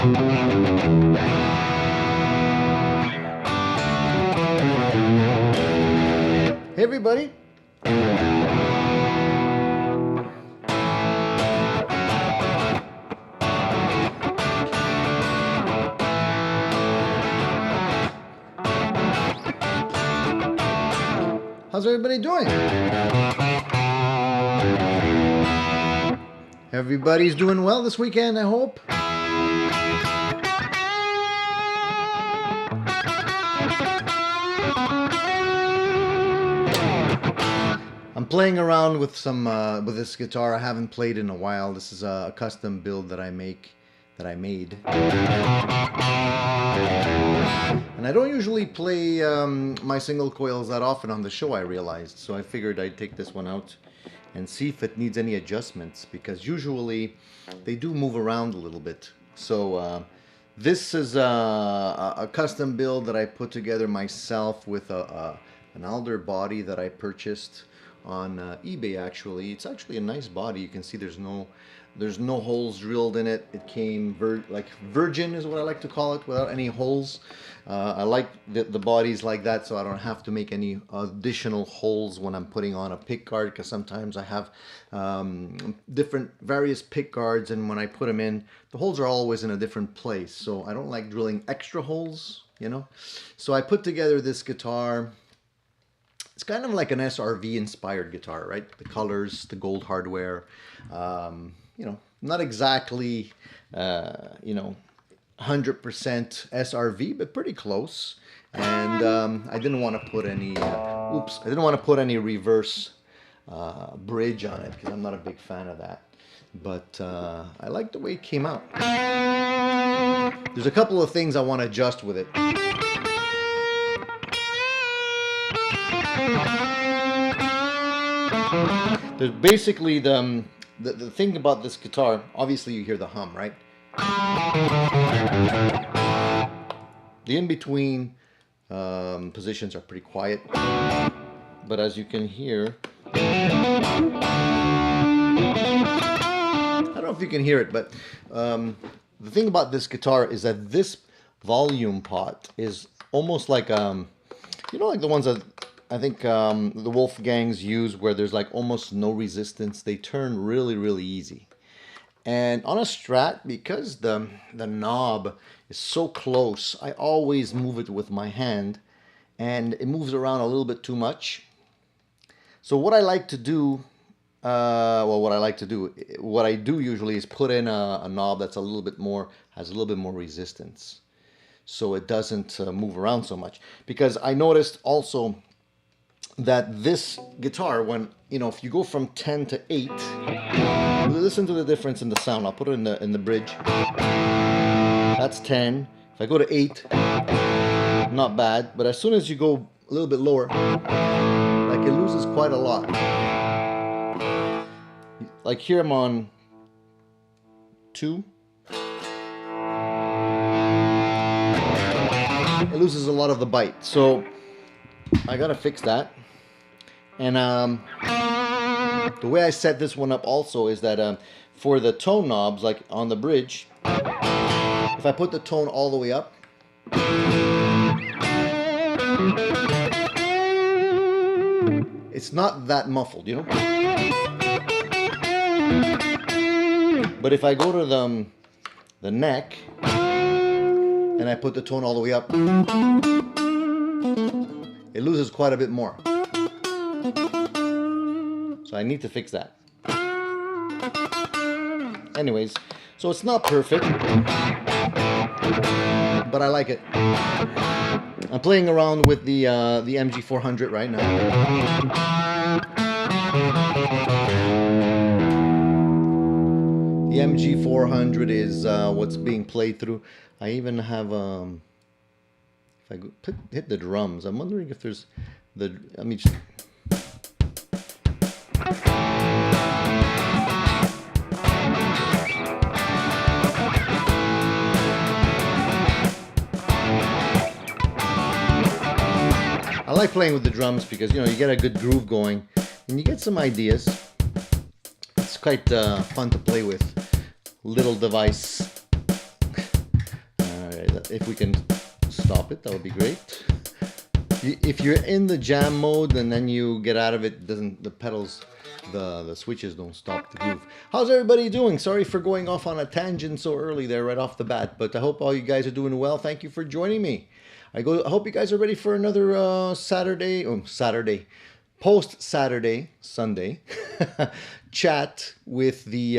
Hey everybody. How's everybody doing? Everybody's doing well this weekend, I hope. I'm playing around with some with this guitar. I haven't played in a while. This is a custom build that I made. And I don't usually play my single coils that often on the show, I realized. So I figured I'd take this one out and see if it needs any adjustments, because usually they do move around a little bit. So this is a custom build that I put together myself with an alder body that I purchased on eBay. Actually, it's actually a nice body. You can see there's no holes drilled in it. It came like virgin is what I like to call it, without any holes. I like the bodies like that, so I don't have to make any additional holes when I'm putting on a pick guard, because sometimes I have various pick guards, and when I put them in, the holes are always in a different place, so I don't like drilling extra holes, you know. So I put together this guitar. It's kind of like an SRV inspired guitar, right? The colors, the gold hardware, you know, not exactly, you know, 100% SRV, but pretty close. And I didn't want to put any, I didn't want to put any reverse bridge on it, because I'm not a big fan of that. But I like the way it came out. There's a couple of things I want to adjust with it. There's basically the thing about this guitar, obviously you hear the hum, right? The in-between positions are pretty quiet, but as you can hear, I don't know if you can hear it, but the thing about this guitar is that this volume pot is almost like you know, like the ones that I think the Wolfgangs use, where there's like almost no resistance. They turn really, really easy. And on a Strat, because the knob is so close, I always move it with my hand, and it moves around a little bit too much. So what I like to do, what I do usually is put in a knob that's a little bit more, has a little bit more resistance, so it doesn't move around so much. Because I noticed also that this guitar, when, you know, if you go from 10 to 8, listen to the difference in the sound. I'll put it in the bridge. That's 10. If I go to 8, not bad. But as soon as you go a little bit lower, like, it loses quite a lot. Like here I'm on 2. It loses a lot of the bite. So I gotta fix that. And the way I set this one up also is that for the tone knobs, like on the bridge, if I put the tone all the way up, it's not that muffled, you know. But if I go to the neck and I put the tone all the way up, it loses quite a bit more. So I need to fix that. Anyways, so it's not perfect, but I like it. I'm playing around with the MG400 right now. The MG400 is what's being played through. I even have if I hit the drums, I'm wondering if there's let me just. I like playing with the drums because, you know, you get a good groove going and you get some ideas. It's quite fun to play with. Little device. if we can stop it, that would be great. If you're in the jam mode and then you get out of it, doesn't the pedals, the switches don't stop the groove. How's everybody doing? Sorry for going off on a tangent so early there right off the bat, but I hope all you guys are doing well. Thank you for joining me. I hope you guys are ready for another Saturday, post-Saturday, Sunday chat with the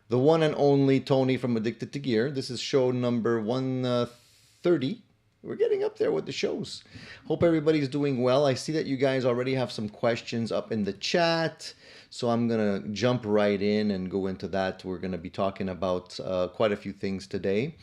one and only Tony from Addicted to Gear. This is show number 130. We're getting up there with the shows. Hope everybody's doing well. I see that you guys already have some questions up in the chat, so I'm going to jump right in and go into that. We're going to be talking about quite a few things today.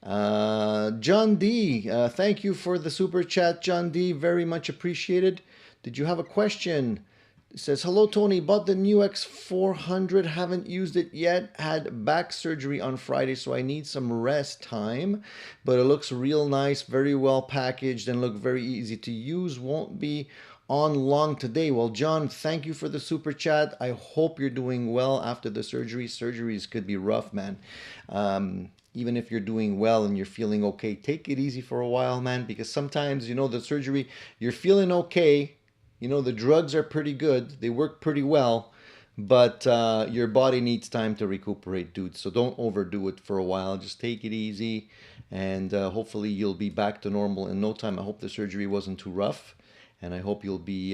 John D, thank you for the super chat, John D. Very much appreciated. Did you have a question? It says, hello, Tony. Bought the new X400. Haven't used it yet. Had back surgery on Friday, so I need some rest time. But it looks real nice, very well packaged, and look very easy to use. Won't be on long today. Well, John, thank you for the super chat. I hope you're doing well after the surgery. Surgeries could be rough, man. Even if you're doing well and you're feeling okay, take it easy for a while, man, because sometimes, the surgery, you're feeling okay. The drugs are pretty good. They work pretty well, but your body needs time to recuperate, dude. So don't overdo it for a while. Just take it easy, and hopefully you'll be back to normal in no time. I hope the surgery wasn't too rough, and I hope you'll be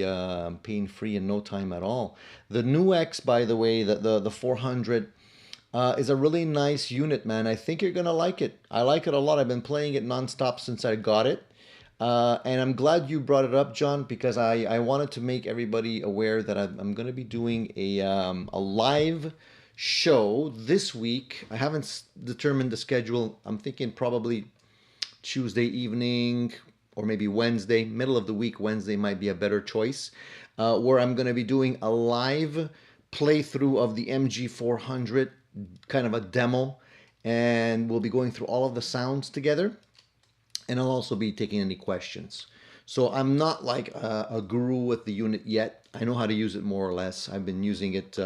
pain-free in no time at all. The new X, by the way, the 400, is a really nice unit, man. I think you're going to like it. I like it a lot. I've been playing it nonstop since I got it. And I'm glad you brought it up, John, because I wanted to make everybody aware that I'm going to be doing a live show this week. I haven't determined the schedule. I'm thinking probably Tuesday evening or maybe Wednesday, middle of the week. Wednesday might be a better choice, where I'm going to be doing a live playthrough of the MG400, kind of a demo, and we'll be going through all of the sounds together. And I'll also be taking any questions. So I'm not like a guru with the unit yet. I know how to use it more or less. I've been using it,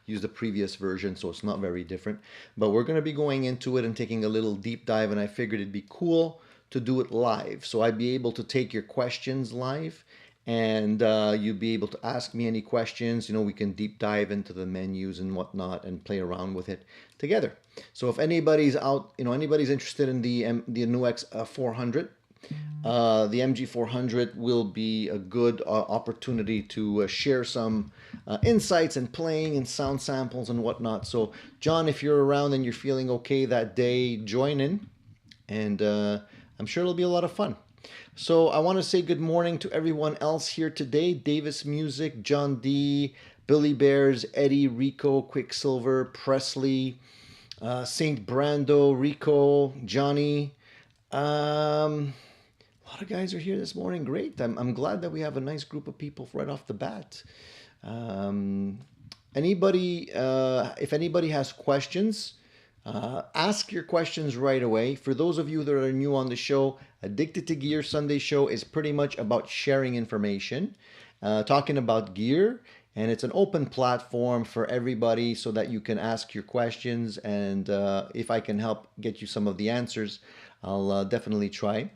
use the previous version, so it's not very different. But we're going to be going into it and taking a little deep dive, and I figured it'd be cool to do it live. So I'd be able to take your questions live, and you'd be able to ask me any questions. We can deep dive into the menus and whatnot and play around with it together. So if anybody's out, anybody's interested in the new X400, the MG400 will be a good opportunity to share some insights and playing and sound samples and whatnot. So John, if you're around and you're feeling okay that day, join in, and I'm sure it'll be a lot of fun. So I want to say good morning to everyone else here today. Davis Music, John D, Billy Bears, Eddie, Rico, Quicksilver, Presley, Saint Brando, Rico, Johnny. A lot of guys are here this morning. Great. I'm glad that we have a nice group of people right off the bat. Anybody, if anybody has questions, ask your questions right away. For those of you that are new on the show, Addicted to Gear Sunday show is pretty much about sharing information, talking about gear, and it's an open platform for everybody so that you can ask your questions, and if I can help get you some of the answers, I'll definitely try.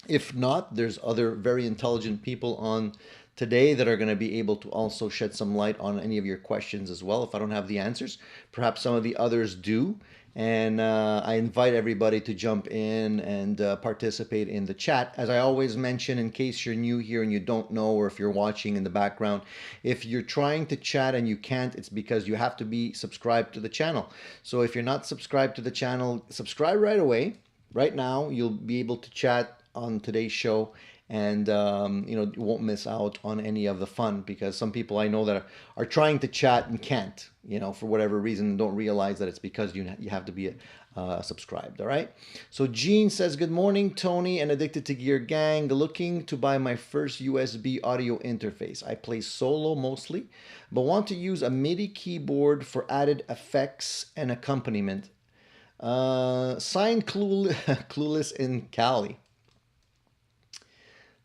If not, there's other very intelligent people on today that are going to be able to also shed some light on any of your questions as well. If I don't have the answers, perhaps some of the others do. And I invite everybody to jump in and participate in the chat. As I always mention, in case you're new here and you don't know, or if you're watching in the background, if you're trying to chat and you can't, it's because you have to be subscribed to the channel. So if you're not subscribed to the channel, subscribe right away. Right now, you'll be able to chat on today's show, and you won't miss out on any of the fun, because some people I know that are trying to chat and can't, for whatever reason, don't realize that it's because you have to be subscribed. All right. So Gene says, good morning, Tony and Addicted to Gear gang. Looking to buy my first USB audio interface. I play solo mostly, but want to use a MIDI keyboard for added effects and accompaniment. Signed Clueless in Cali.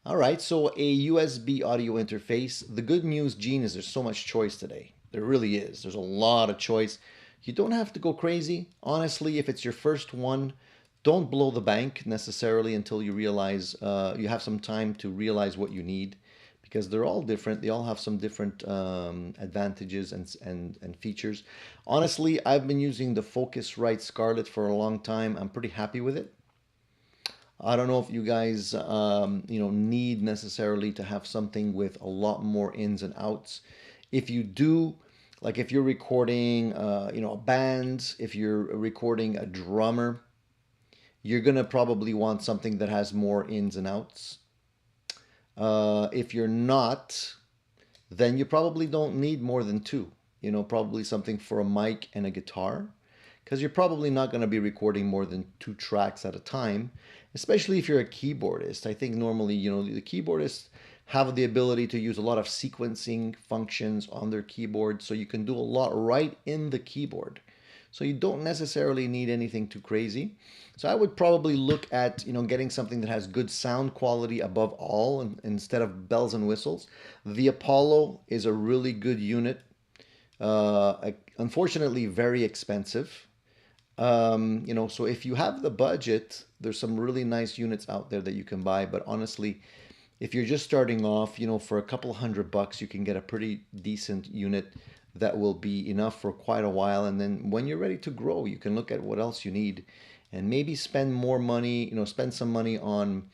All right, so a USB audio interface. The good news, Gene, is there's so much choice today. There really is. There's a lot of choice. You don't have to go crazy. Honestly, if it's your first one, don't blow the bank necessarily until you realize you have some time to realize what you need, because they're all different. They all have some different advantages and features. Honestly, I've been using the Focusrite Scarlett for a long time. I'm pretty happy with it. I don't know if you guys, need necessarily to have something with a lot more ins and outs. If you do, like if you're recording, a band, if you're recording a drummer, you're gonna probably want something that has more ins and outs. If you're not, then you probably don't need more than two. Probably something for a mic and a guitar, because you're probably not going to be recording more than two tracks at a time, especially if you're a keyboardist. I think normally, the keyboardists have the ability to use a lot of sequencing functions on their keyboard, so you can do a lot right in the keyboard. So you don't necessarily need anything too crazy. So I would probably look at, getting something that has good sound quality above all, instead of bells and whistles. The Apollo is a really good unit. Unfortunately, very expensive. So if you have the budget, there's some really nice units out there that you can buy. But honestly, if you're just starting off, for a couple $100, you can get a pretty decent unit that will be enough for quite a while. And then when you're ready to grow, you can look at what else you need and maybe spend more money, spend some money on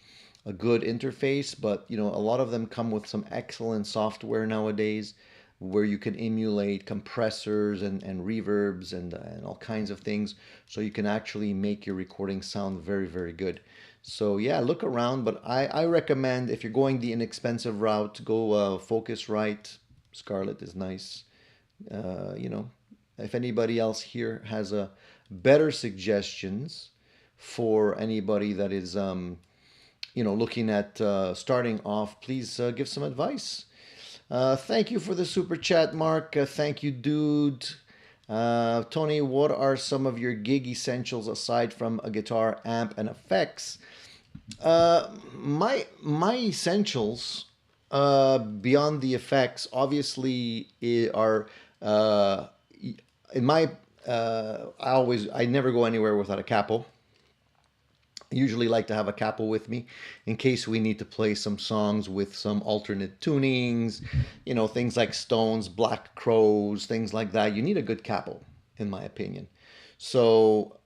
a good interface. But, a lot of them come with some excellent software nowadays where you can emulate compressors and reverbs and all kinds of things. So you can actually make your recording sound very, very good. So yeah, look around, but I recommend, if you're going the inexpensive route, go Focusrite. Scarlett is nice. If anybody else here has a better suggestions for anybody that is, looking at starting off, please give some advice. Thank you for the super chat, Mark. Thank you, dude. Tony, what are some of your gig essentials aside from a guitar, amp, and effects? My essentials, beyond the effects, obviously are in my. I never go anywhere without a capo. I usually like to have a capo with me in case we need to play some songs with some alternate tunings, things like Stones, Black Crows, things like that. You need a good capo, in my opinion. So,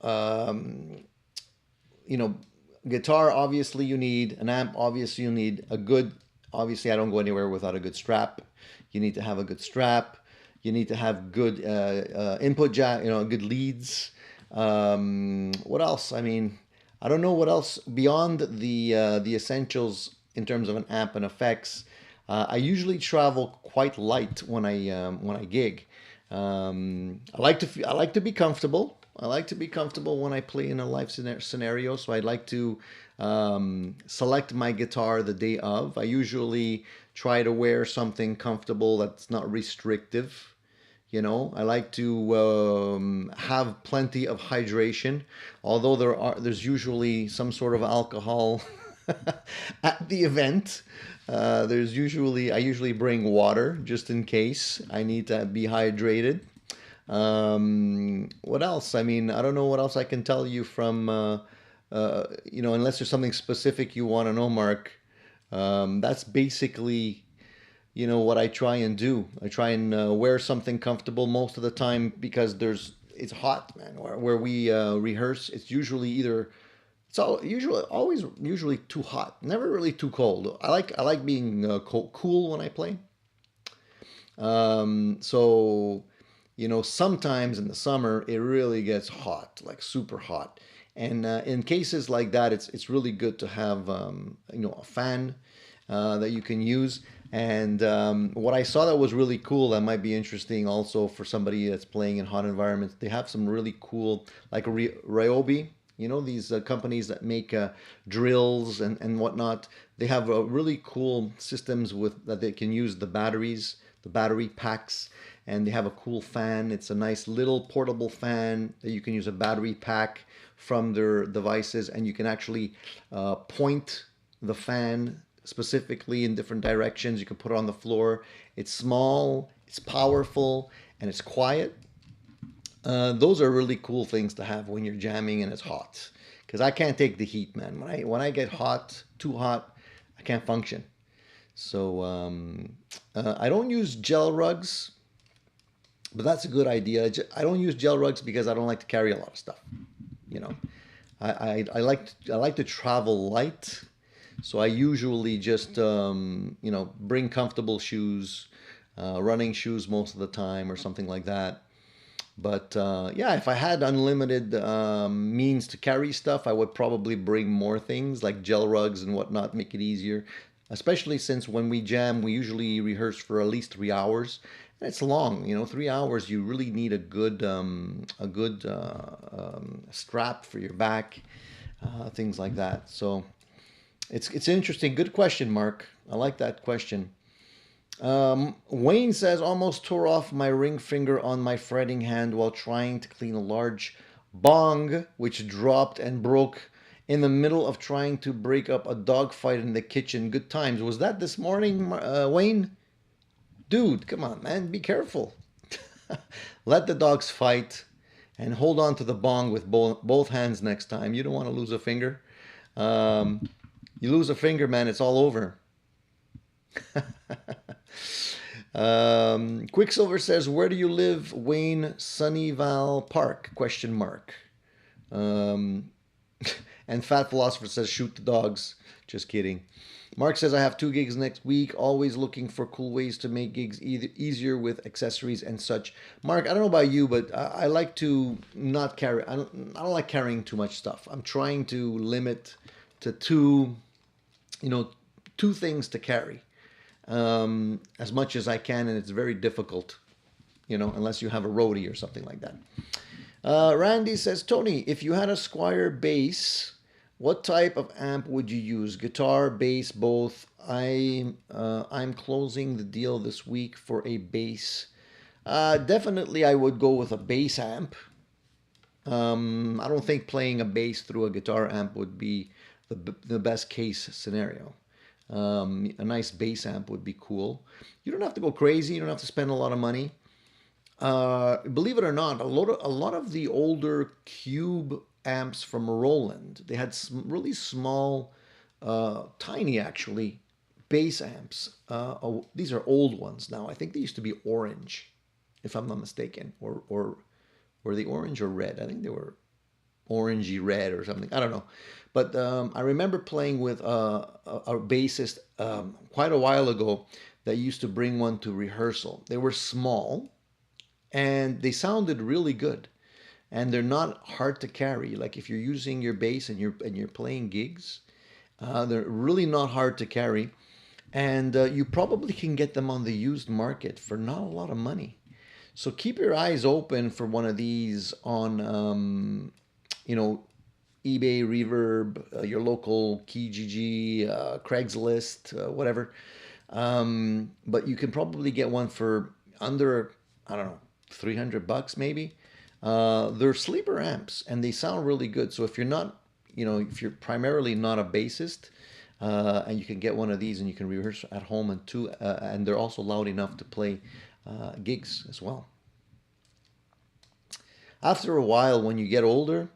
guitar, obviously you need an amp. Obviously you need a good. Obviously, I don't go anywhere without a good strap. You need to have a good strap. You need to have good input jack. Good leads. What else? I mean, I don't know what else beyond the essentials in terms of an amp and effects. I usually travel quite light when I gig. I like to be comfortable. I like to be comfortable when I play in a live scenario. So I'd like to select my guitar the day of. I usually try to wear something comfortable that's not restrictive. I like to have plenty of hydration, although there's usually some sort of alcohol at the event. I usually bring water just in case I need to be hydrated. What else? I mean, I don't know what else I can tell you from, unless there's something specific you want to know, Mark. That's basically what I try and do. I try and wear something comfortable most of the time, because it's hot, man. Where we rehearse, it's usually usually too hot, never really too cold. I like being cool when I play. So sometimes in the summer it really gets hot, like super hot. And in cases like that, it's really good to have a fan that you can use. And what I saw that was really cool, that might be interesting also for somebody that's playing in hot environments. They have some really cool, like Ryobi, these companies that make drills and whatnot. They have really cool systems that they can use the battery packs, and they have a cool fan. It's a nice little portable fan that you can use a battery pack from their devices, and you can actually point the fan specifically in different directions. You can put it on the floor. It's small, it's powerful, and it's quiet. Those are really cool things to have when you're jamming and it's hot, because I can't take the heat, man. When I get hot, too hot, I can't function. So I don't use gel rugs, but that's a good idea. I don't use gel rugs because I don't like to carry a lot of stuff. You know, I like to travel light, so I usually just bring comfortable shoes, running shoes most of the time or something like that. But yeah, if I had unlimited means to carry stuff, I would probably bring more things like gel rugs and whatnot, make it easier. Especially since when we jam, we usually rehearse for at least 3 hours. And it's long, 3 hours. You really need a good strap for your back, things like that. So it's interesting. Good question, Mark. I like that question. Wayne says, almost tore off my ring finger on my fretting hand while trying to clean a large bong, which dropped and broke in the middle of trying to break up a dog fight in the kitchen. Good times. Was that this morning, Wayne? Dude, come on, man. Be careful. Let the dogs fight and hold on to the bong with both hands next time. You don't want to lose a finger. You lose a finger, man, it's all over. Quicksilver says, "Where do you live, Wayne? Sunnyvale Park? Question mark." Um, and Fat Philosopher says, "Shoot the dogs." Just kidding. Mark says, "I have 2 gigs next week. Always looking for cool ways to make gigs easier with accessories and such." Mark, I don't know about you, but I like to not carry. I don't like carrying too much stuff. I'm trying to limit to you know, two things to carry as much as I can, and it's very difficult, unless you have a roadie or something like that. Randy says, "Tony, if you had a Squire bass, what type of amp would you use? Guitar, bass, both? I'm closing the deal this week for a bass. Definitely, I would go with a bass amp. I don't think playing a bass through a guitar amp would be the best case scenario. A nice bass amp would be cool. You don't have to go crazy. You don't have to spend a lot of money. Believe it or not, a lot of the older cube amps from Roland, they had some really small, tiny actually, bass amps. These are old ones now. I think they used to be orange, if I'm not mistaken, or were they orange or red? I think they were orangey red or something. I don't know. But I remember playing with a bassist quite a while ago that used to bring one to rehearsal. They were small and they sounded really good. And they're not hard to carry. Like if you're using your bass and you're playing gigs, they're really not hard to carry. And you probably can get them on the used market for not a lot of money. So keep your eyes open for one of these on, you know, eBay, Reverb, your local Kijiji, Craigslist, whatever. But you can probably get one for under, I don't know, $300 maybe. They're sleeper amps and they sound really good. So if you're not, if you're primarily not a bassist, and you can get one of these and you can rehearse at home and they're also loud enough to play gigs as well. After a while, when you get older,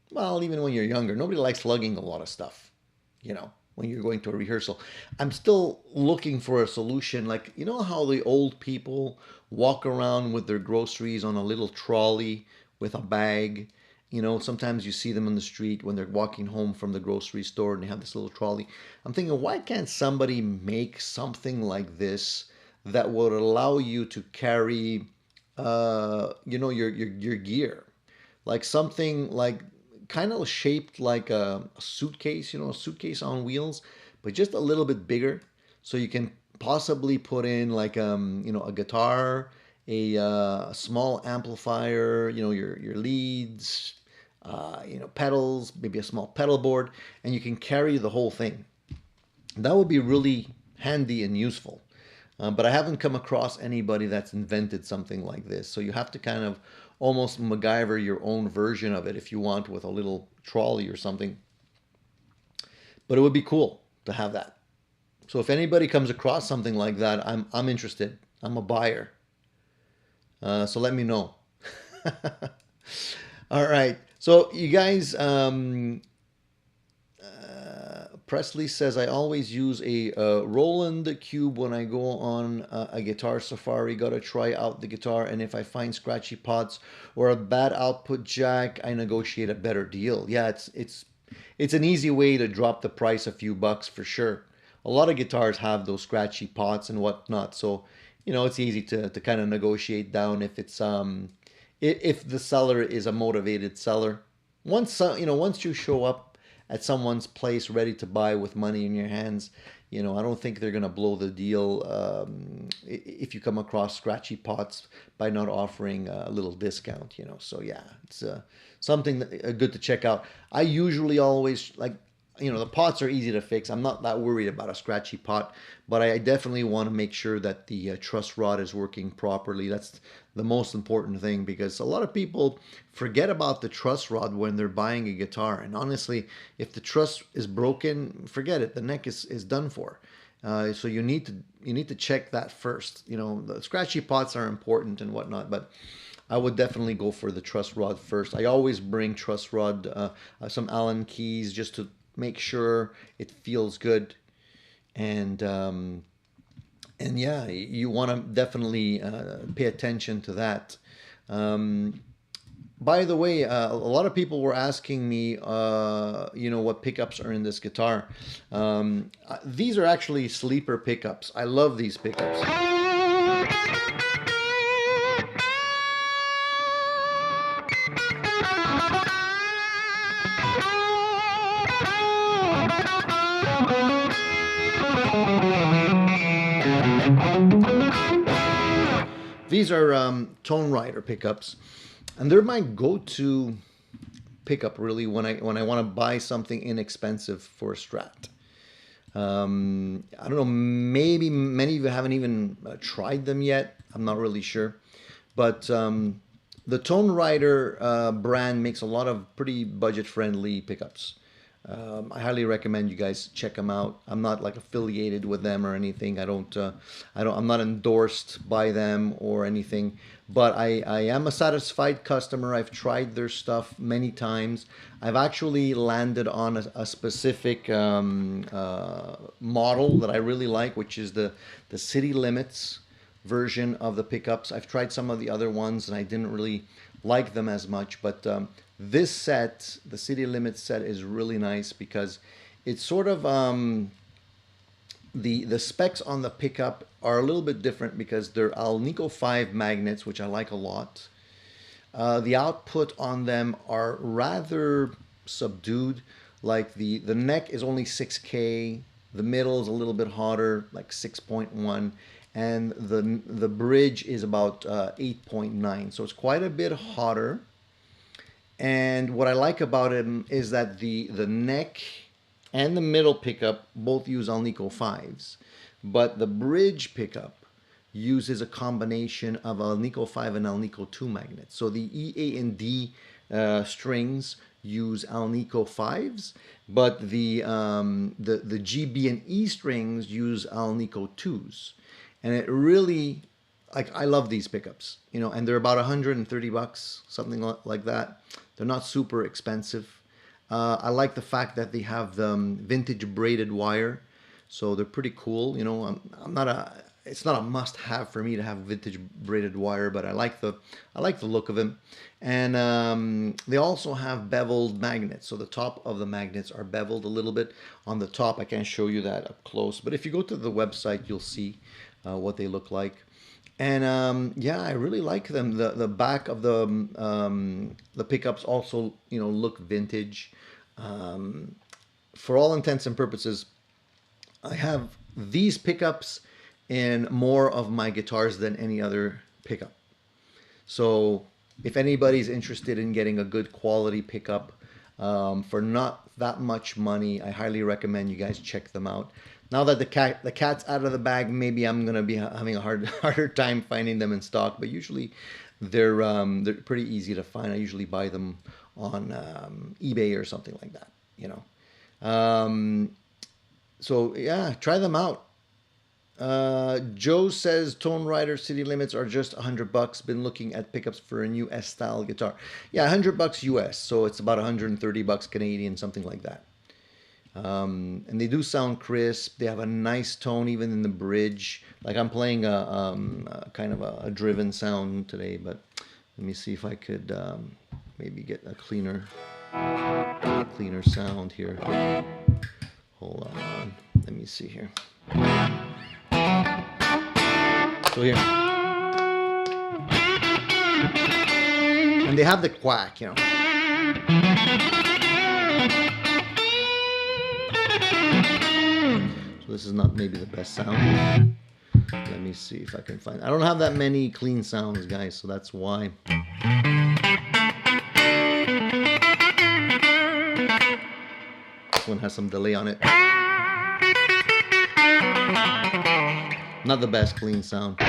well, even when you're younger, nobody likes lugging a lot of stuff, when you're going to a rehearsal. I'm still looking for a solution. Like, how the old people walk around with their groceries on a little trolley with a bag? Sometimes you see them on the street when they're walking home from the grocery store and they have this little trolley. I'm thinking, why can't somebody make something like this that would allow you to carry, your gear? Like something like kind of shaped like a suitcase, a suitcase on wheels, but just a little bit bigger. So you can possibly put in like, a guitar, a small amplifier, your leads, pedals, maybe a small pedal board, and you can carry the whole thing. That would be really handy and useful. But I haven't come across anybody that's invented something like this. So you have to kind of almost MacGyver your own version of it if you want, with a little trolley or something. But it would be cool to have that. So if anybody comes across something like that, I'm interested. I'm a buyer. So let me know. All right. So you guys, Presley says, I always use a Roland Cube when I go on a guitar safari. Gotta try out the guitar, and if I find scratchy pots or a bad output jack, I negotiate a better deal. Yeah, it's an easy way to drop the price a few bucks for sure. A lot of guitars have those scratchy pots and whatnot, so it's easy to kind of negotiate down if it's if the seller is a motivated seller. Once you show up at someone's place ready to buy with money in your hands, I don't think they're gonna blow the deal if you come across scratchy pots by not offering a little discount. So yeah, it's something good to check out. I usually always like. The pots are easy to fix. I'm not that worried about a scratchy pot, but I definitely want to make sure that the truss rod is working properly. That's the most important thing, because a lot of people forget about the truss rod when they're buying a guitar. And honestly, if the truss is broken, forget it. The neck is done for. So you need to check that first. The scratchy pots are important and whatnot, but I would definitely go for the truss rod first. I always bring truss rod, some Allen keys, just to make sure it feels good, and yeah, you want to definitely pay attention to that. By the way, a lot of people were asking me, what pickups are in this guitar. These are actually sleeper pickups. I love these pickups. These are Tone Rider pickups, and they're my go-to pickup really when I want to buy something inexpensive for a Strat. I don't know, maybe many of you haven't even tried them yet. I'm not really sure, but the Tone Rider brand makes a lot of pretty budget-friendly pickups. I highly recommend you guys check them out. I'm not like affiliated with them or anything. I'm not endorsed by them or anything, but I am a satisfied customer. I've tried their stuff many times. I've actually landed on a specific model that I really like, which is the City Limits version of the pickups. I've tried some of the other ones and I didn't really like them as much, but this set, the City Limits set, is really nice because it's sort of the specs on the pickup are a little bit different because they're Alnico 5 magnets, which I like a lot. The output on them are rather subdued. Like the neck is only 6K, the middle is a little bit hotter, like 6.1, and the bridge is about 8.9. So it's quite a bit hotter. And what I like about it is that the neck and the middle pickup both use Alnico 5s, but the bridge pickup uses a combination of Alnico 5 and Alnico 2 magnets. So the E, A, and D strings use Alnico 5s, but the G, B, and E strings use Alnico 2s. And it really, like, I love these pickups, and they're about 130 bucks, something like that. They're not super expensive. I like the fact that they have the vintage braided wire, so they're pretty cool. It's not a must-have for me to have vintage braided wire, but I like the look of them. And they also have beveled magnets, so the top of the magnets are beveled a little bit on the top. I can't show you that up close, but if you go to the website, you'll see what they look like. And yeah, I really like them. The back of the pickups also look vintage. For all intents and purposes, I have these pickups in more of my guitars than any other pickup. So if anybody's interested in getting a good quality pickup for not that much money, I highly recommend you guys check them out. Now that the cat's out of the bag, maybe I'm gonna be having a harder time finding them in stock. But usually, they're pretty easy to find. I usually buy them on eBay or something like that. So yeah, try them out. Joe says Tone Rider City Limits are just $100. Been looking at pickups for a new S-style guitar. Yeah, $100 US. So it's about 130 bucks Canadian, something like that. And they do sound crisp. They have a nice tone even in the bridge. Like I'm playing a kind of a driven sound today, but let me see if I could maybe get a cleaner sound here. Hold on. Let me see here. So here. And they have the quack, you know. So this is not maybe the best sound. Let me see if I can find. I don't have that many clean sounds, guys, so that's why. This one has some delay on it. Not the best clean sound.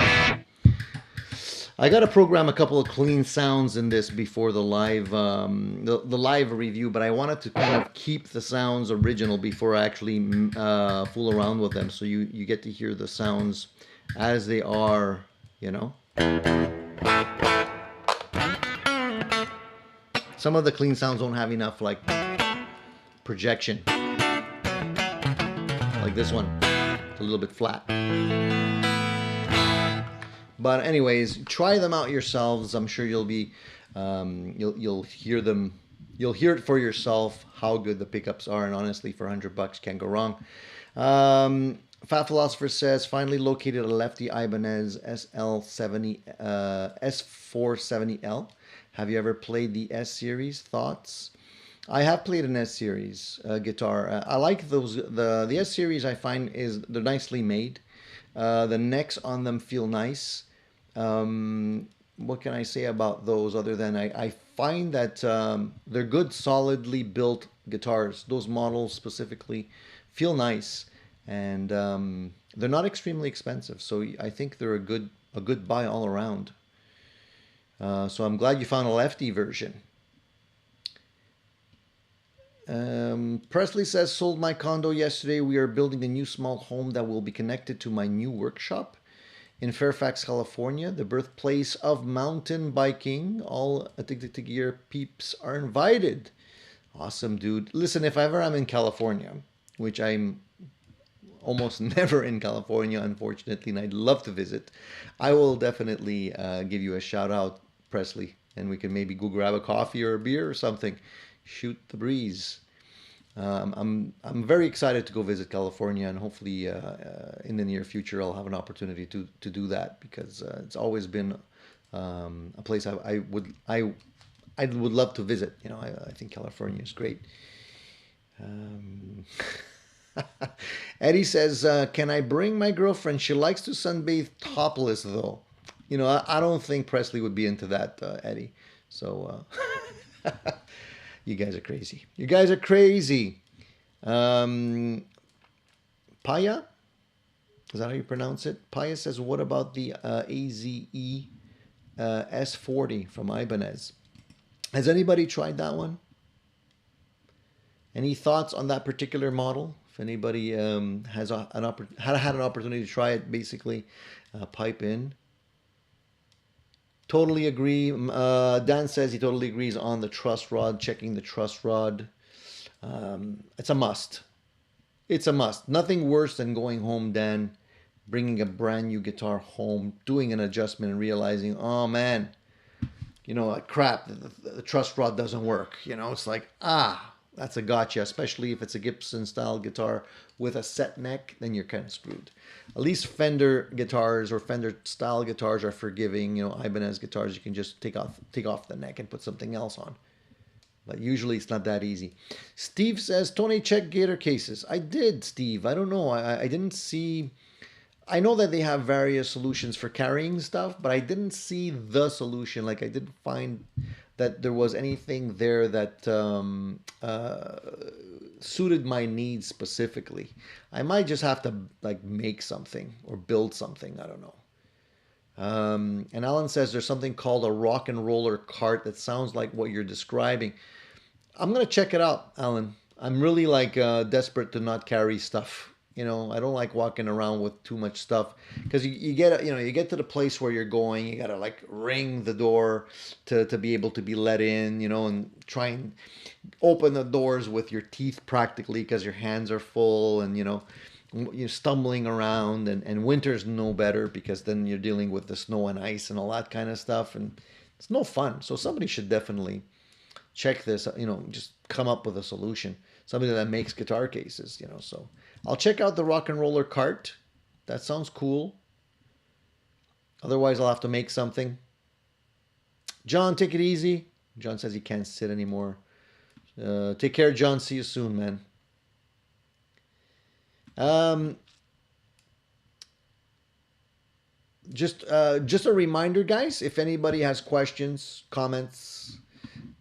I got to program a couple of clean sounds in this before the live the live review, but I wanted to kind of keep the sounds original before I actually fool around with them, so you get to hear the sounds as they are, you know. Some of the clean sounds don't have enough like projection, like this one. It's a little bit flat. But anyways, try them out yourselves. I'm sure you'll be, you'll hear them, you'll hear it for yourself how good the pickups are. And honestly, for $100, can't go wrong. Fat Philosopher says, finally located a lefty Ibanez SL70, S470L. Have you ever played the S series? Thoughts? I have played an S series guitar. I like those. The S series I find they're nicely made. The necks on them feel nice. What can I say about those other than I find that they're good, solidly built guitars. Those models specifically feel nice, and they're not extremely expensive. So I think they're a good buy all around. So I'm glad you found a lefty version. Presley says, sold my condo yesterday. We are building a new small home that will be connected to my new workshop in Fairfax, California, the birthplace of mountain biking. All Addicted to Gear peeps are invited. Awesome, dude. Listen, if ever I'm in California, which I'm almost never in California, unfortunately, and I'd love to visit, I will definitely give you a shout out, Presley, and we can maybe go grab a coffee or a beer or something. Shoot the breeze. I'm very excited to go visit California, and hopefully in the near future I'll have an opportunity to do that, because it's always been a place I would love to visit. You know, I think California is great. Eddie says, can I bring my girlfriend? She likes to sunbathe topless though. You know, I don't think Presley would be into that, Eddie. So you guys are crazy. You guys are crazy. Paya? Is that how you pronounce it? Paya says, what about the AZE S40 from Ibanez? Has anybody tried that one? Any thoughts on that particular model? If anybody has had an opportunity to try it, basically pipe in. Totally agree. Dan says he totally agrees on the truss rod, checking the truss rod. It's a must. It's a must. Nothing worse than going home, Dan, bringing a brand new guitar home, doing an adjustment and realizing, oh man, you know, crap, the truss rod doesn't work. You know, it's like, that's a gotcha, especially if it's a Gibson style guitar with a set neck, then you're kind of screwed. At least Fender guitars or Fender style guitars are forgiving. You know, Ibanez guitars, you can just take off the neck and put something else on. But usually it's not that easy. Steve says, Tony, check Gator cases. I did, Steve. I don't know. I didn't see. I know that they have various solutions for carrying stuff, but I didn't see the solution. Like, I didn't find that there was anything there that suited my needs specifically. I might just have to like make something or build something. I don't know. And Alan says there's something called a rock and roller cart that sounds like what you're describing. I'm gonna check it out, Alan. I'm really like desperate to not carry stuff You know, I don't like walking around with too much stuff because you get, you know, you get to the place where you're going, you gotta like ring the door to be able to be let in, you know, and try and open the doors with your teeth practically because your hands are full, and you know, you're stumbling around, and winter's no better because then you're dealing with the snow and ice and all that kind of stuff, and it's no fun. So somebody should definitely check this, you know, just come up with a solution. Somebody that makes guitar cases, you know. So I'll check out the rock and roller cart. That sounds cool. Otherwise, I'll have to make something. John, take it easy. John says he can't sit anymore. Take care, John. See you soon, man. Um, just a reminder, guys. If anybody has questions, comments,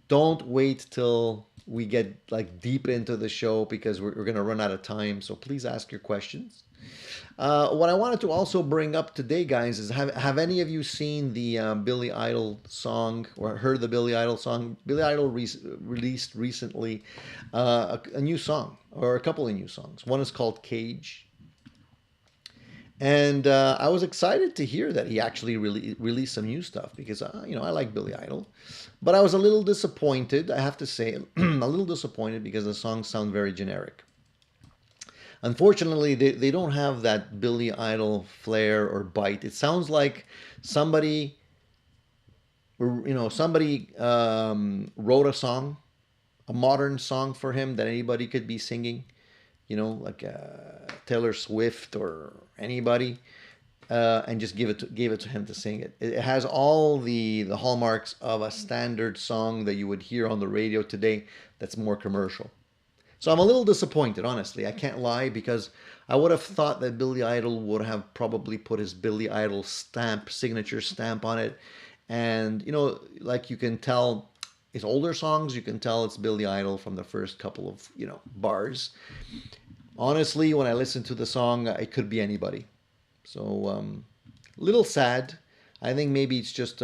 don't wait till we get like deep into the show because we're going to run out of time. So please ask your questions. What I wanted to also bring up today, guys, is have any of you seen the Billy Idol song or heard the Billy Idol song? Billy Idol released recently a new song or a couple of new songs. One is called Cage. And I was excited to hear that he actually released some new stuff because, you know, I like Billy Idol. But I was a little disappointed, I have to say, a little disappointed because the songs sound very generic. Unfortunately, they don't have that Billy Idol flair or bite. It sounds like somebody, you know, somebody wrote a song, a modern song for him that anybody could be singing, you know, like Taylor Swift or anybody, and just gave it to him to sing it. It has all the hallmarks of a standard song that you would hear on the radio today. That's more commercial. So I'm a little disappointed, honestly. I can't lie because I would have thought that Billy Idol would have probably put his Billy Idol stamp, signature stamp on it. And, you know, like you can tell his older songs, you can tell it's Billy Idol from the first couple of, you know, bars. Honestly, when I listen to the song, it could be anybody. So, little sad. I think maybe it's just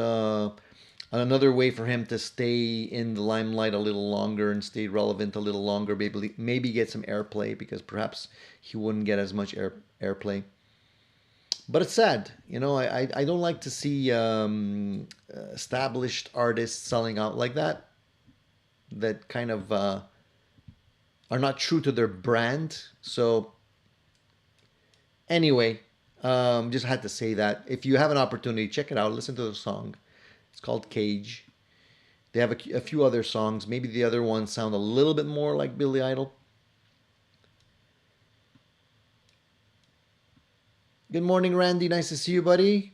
another way for him to stay in the limelight a little longer and stay relevant a little longer. Maybe get some airplay because perhaps he wouldn't get as much airplay. But it's sad, you know. I don't like to see established artists selling out like that. That kind of are not true to their brand. So anyway, just had to say that. If you have an opportunity, check it out. Listen to the song. It's called Cage. They have a few other songs. Maybe the other ones sound a little bit more like Billy Idol. Good morning, Randy. Nice to see you, buddy.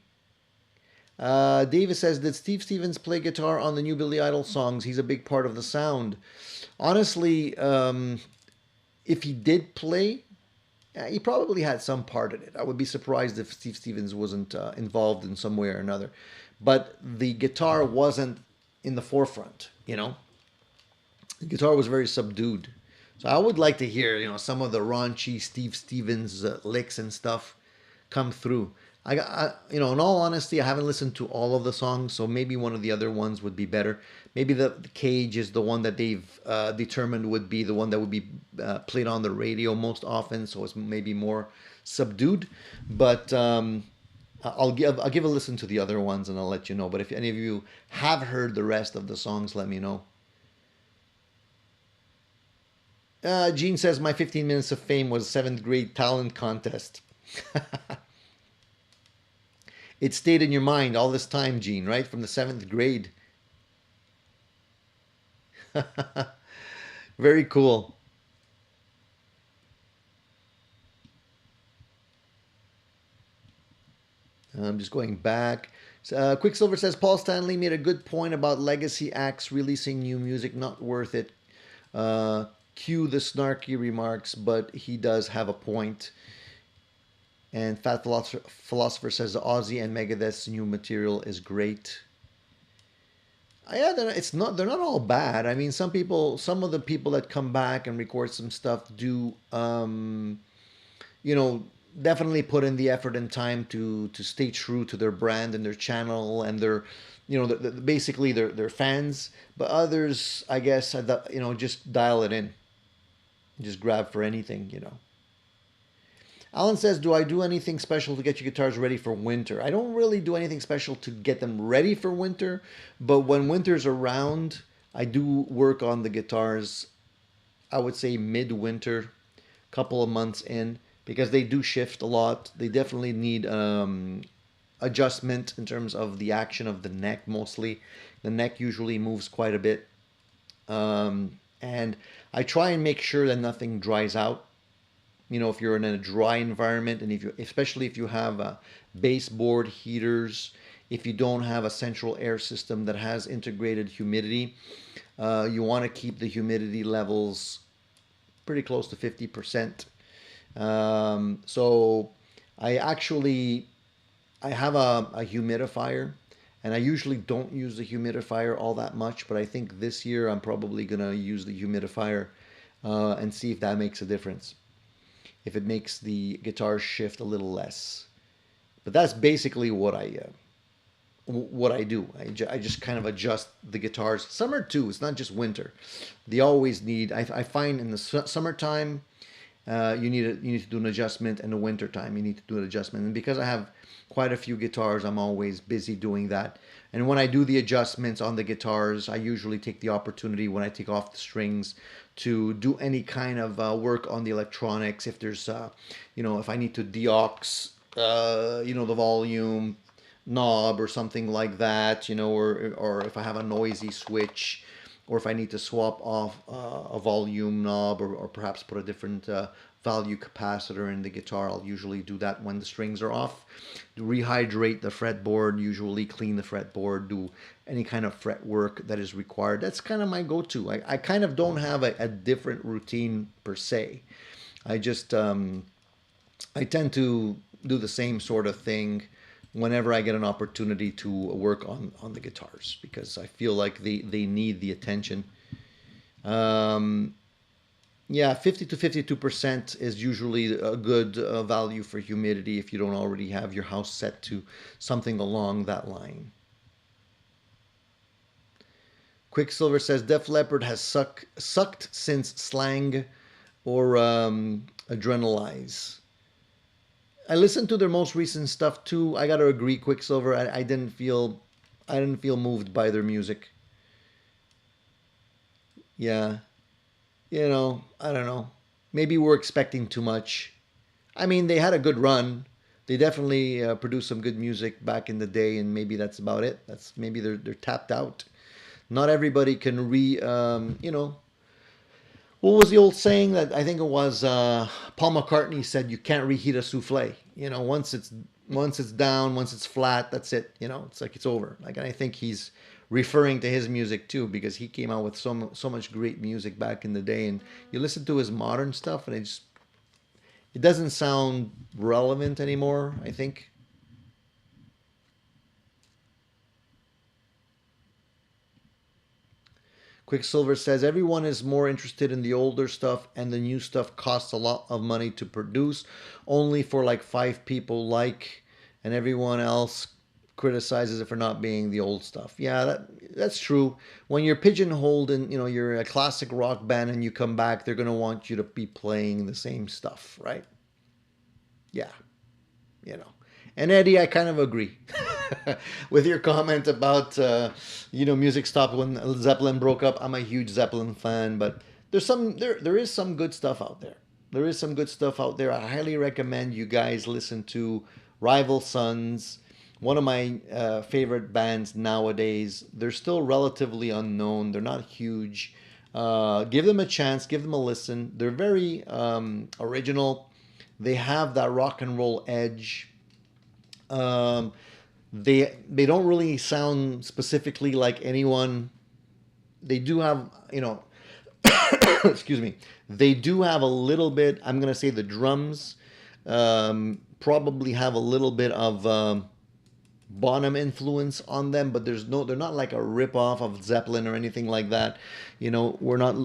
Davis says, did Steve Stevens play guitar on the new Billy Idol songs? He's a big part of the sound. Honestly, if he did play, he probably had some part in it. I would be surprised if Steve Stevens wasn't involved in some way or another. But the guitar wasn't in the forefront, you know? The guitar was very subdued. So I would like to hear, you know, some of the raunchy Steve Stevens licks and stuff come through. You know, in all honesty, I haven't listened to all of the songs, so maybe one of the other ones would be better. Maybe the Cage is the one that they've determined would be the one that would be played on the radio most often, so it's maybe more subdued. But I'll give a listen to the other ones and I'll let you know. But if any of you have heard the rest of the songs, let me know. Gene says my 15 minutes of fame was 7th grade talent contest. It stayed in your mind all this time, Gene, right? From the 7th grade. Very cool. I'm just going back. Quicksilver says Paul Stanley made a good point about legacy acts releasing new music. Not worth it. Cue the snarky remarks, but he does have a point. And Fat Philosopher says the Ozzy and Megadeth's new material is great. Yeah, they're not all bad. I mean, some of the people that come back and record some stuff do, you know, definitely put in the effort and time to stay true to their brand and their channel and their, you know, basically their fans. But others, I guess, you know, just dial it in, just grab for anything, you know. Alan says, do I do anything special to get your guitars ready for winter? I don't really do anything special to get them ready for winter, but when winter's around, I do work on the guitars, I would say midwinter, couple of months in, because they do shift a lot. They definitely need adjustment in terms of the action of the neck mostly. The neck usually moves quite a bit. And I try and make sure that nothing dries out. You know, if you're in a dry environment, and if you, especially if you have baseboard heaters, if you don't have a central air system that has integrated humidity, you want to keep the humidity levels pretty close to 50%. So I actually I have a humidifier, and I usually don't use the humidifier all that much, but I think this year I'm probably gonna use the humidifier and see if that makes a difference. If it makes the guitar shift a little less. But that's basically what I do. I just kind of adjust the guitars. Summer too. It's not just winter. They always need. I find in the summertime, you need to do an adjustment, and the winter time you need to do an adjustment. And because I have quite a few guitars, I'm always busy doing that. And when I do the adjustments on the guitars, I usually take the opportunity when I take off the strings to do any kind of work on the electronics. If there's, if I need to de-aux, the volume knob or something like that, or if I have a noisy switch, or if I need to swap off a volume knob, or perhaps put a different value capacitor in the guitar. I'll usually do that when the strings are off. Rehydrate the fretboard, usually clean the fretboard, do any kind of fret work that is required. That's kind of my go-to. I kind of don't have a different routine per se. I just, I tend to do the same sort of thing whenever I get an opportunity to work on the guitars, because I feel like they need the attention. Yeah, 50 to 52% is usually a good value for humidity if you don't already have your house set to something along that line. Quicksilver says Def Leppard has sucked since Slang or Adrenalize. I listened to their most recent stuff too. I gotta agree, Quicksilver. I didn't feel moved by their music. Yeah, I don't know. Maybe we're expecting too much. I mean, they had a good run. They definitely produced some good music back in the day, and maybe that's about it. That's maybe they're tapped out. Not everybody can what was the old saying that I think it was Paul McCartney said, you can't reheat a souffle. Once it's down, once it's flat, that's it. It's like it's over. Like, and I think he's referring to his music too, because he came out with so much great music back in the day, and you listen to his modern stuff, and it doesn't sound relevant anymore, I think. Quicksilver says everyone is more interested in the older stuff, and the new stuff costs a lot of money to produce, only for like five people and everyone else criticizes it for not being the old stuff. Yeah, that's true. When you're pigeonholed and you're a classic rock band and you come back, they're gonna want you to be playing the same stuff, right? Yeah, you know. And Eddie, I kind of agree with your comment about music stopped when Zeppelin broke up. I'm a huge Zeppelin fan, but there is some good stuff out there. There is some good stuff out there. I highly recommend you guys listen to Rival Sons, one of my favorite bands nowadays. They're still relatively unknown. They're not huge. Give them a chance. Give them a listen. They're very original. They have that rock and roll edge. Um, they don't really sound specifically like anyone. They do have, excuse me. They do have a little bit. I'm gonna say the drums probably have a little bit of Bonham influence on them, but they're not like a rip off of Zeppelin or anything like that. We're not.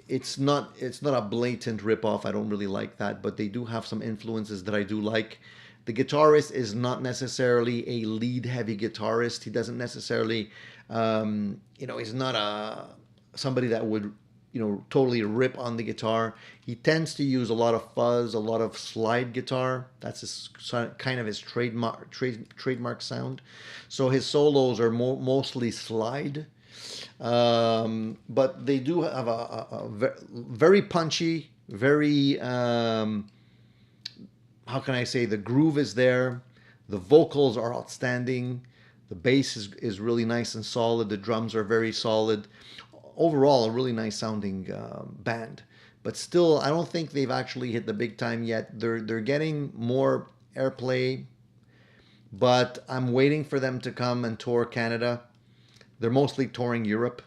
It's not a blatant rip off. I don't really like that, but they do have some influences that I do like. The guitarist is not necessarily a lead heavy guitarist. He doesn't necessarily, he's not somebody that would, totally rip on the guitar. He tends to use a lot of fuzz, a lot of slide guitar. That's kind of his trademark sound. So his solos are mostly slide. But they do have a very punchy, very, how can I say, the groove is there. The vocals are outstanding. The bass is really nice and solid. The drums are very solid. Overall, a really nice sounding band. But still, I don't think they've actually hit the big time yet. They're getting more airplay, but I'm waiting for them to come and tour Canada. They're mostly touring Europe.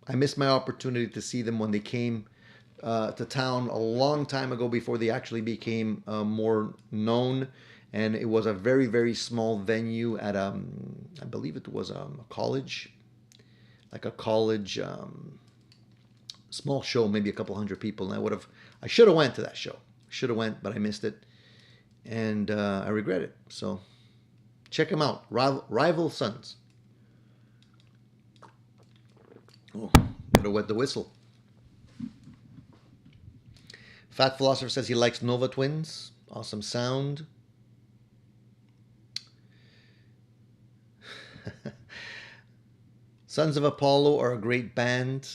I missed my opportunity to see them when they came to town a long time ago before they actually became more known. And it was a very, very small venue at, I believe it was a college, like a college small show, maybe a couple hundred people. And I should have went to that show. Should have went, but I missed it. And I regret it. So check them out. Rival Sons. Oh, gotta wet the whistle. Fat Philosopher says he likes Nova Twins. Awesome sound. Sons of Apollo are a great band.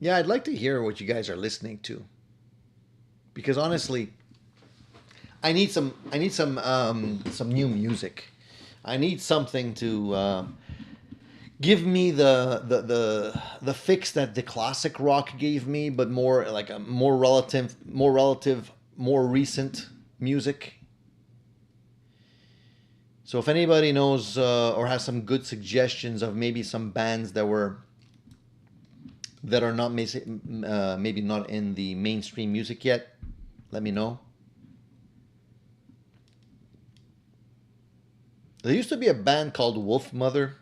Yeah, I'd like to hear what you guys are listening to. Because honestly, I need some new music. I need something to give me the fix that the classic rock gave me, but more like a more relative, more recent music. So if anybody knows or has some good suggestions of maybe some bands that are not maybe not in the mainstream music yet, let me know. There used to be a band called Wolf Mother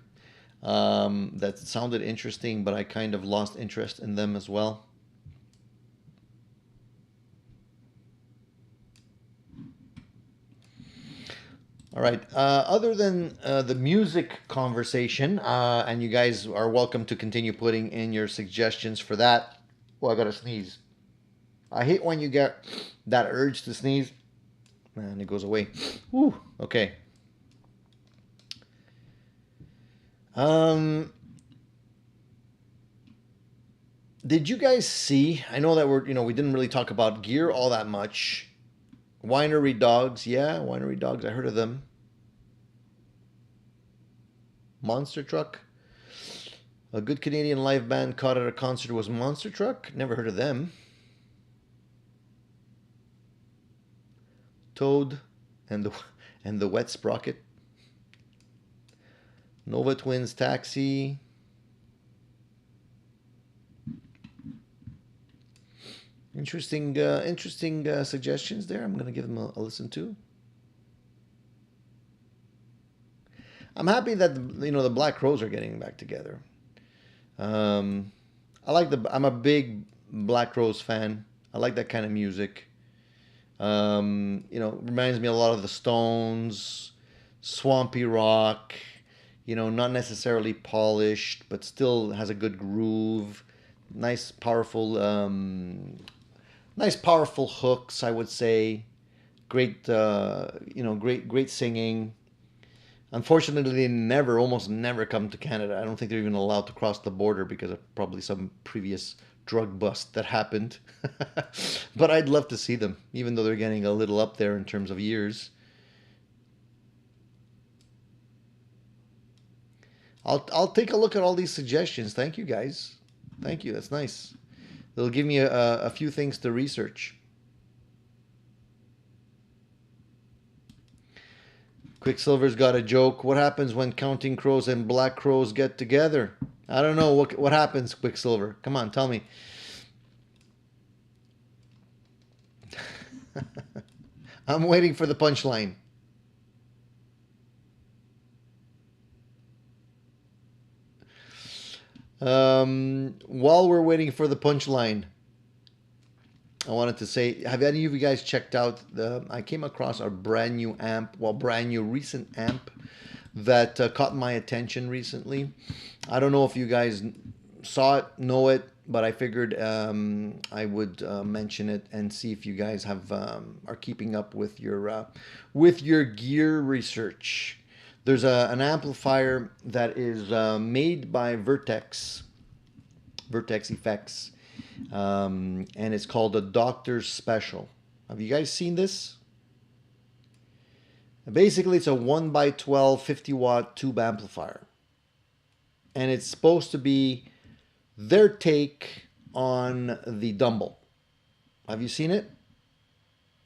that sounded interesting, but I kind of lost interest in them as well. All right. Other than the music conversation, and you guys are welcome to continue putting in your suggestions for that. Oh, I got to sneeze. I hate when you get that urge to sneeze. Man, it goes away. Whew. Okay. Did you guys see? I know that we didn't really talk about gear all that much. Winery Dogs, yeah, Winery Dogs. I heard of them. Monster Truck. A good Canadian live band caught at a concert was Monster Truck. Never heard of them. Toad and the Wet Sprocket. Nova Twins Taxi. Interesting suggestions there. I'm going to give them a listen to. I'm happy that the Black Crowes are getting back together. I'm a big Black Crowes fan. I like that kind of music. Reminds me a lot of the Stones, swampy rock. Not necessarily polished, but still has a good groove. Nice, powerful hooks, I would say. Great, great singing. Unfortunately, they almost never come to Canada. I don't think they're even allowed to cross the border because of probably some previous drug bust that happened. But I'd love to see them, even though they're getting a little up there in terms of years. I'll take a look at all these suggestions. Thank you, guys. Thank you. That's nice. It'll give me a few things to research. Quicksilver's got a joke. What happens when Counting Crows and Black Crowes get together? I don't know. What happens, Quicksilver? Come on, tell me. I'm waiting for the punchline. While we're waiting for the punchline, I wanted to say, have any of you guys checked out I came across a brand new recent amp that caught my attention recently. I don't know if you guys saw it, know it, but I figured I would mention it and see if you guys have are keeping up with your gear research. There's an amplifier that is made by Vertex Effects, and it's called a Doctor's Special. Have you guys seen this? Basically, it's a 1 by 12 50-watt tube amplifier. And it's supposed to be their take on the Dumble. Have you seen it?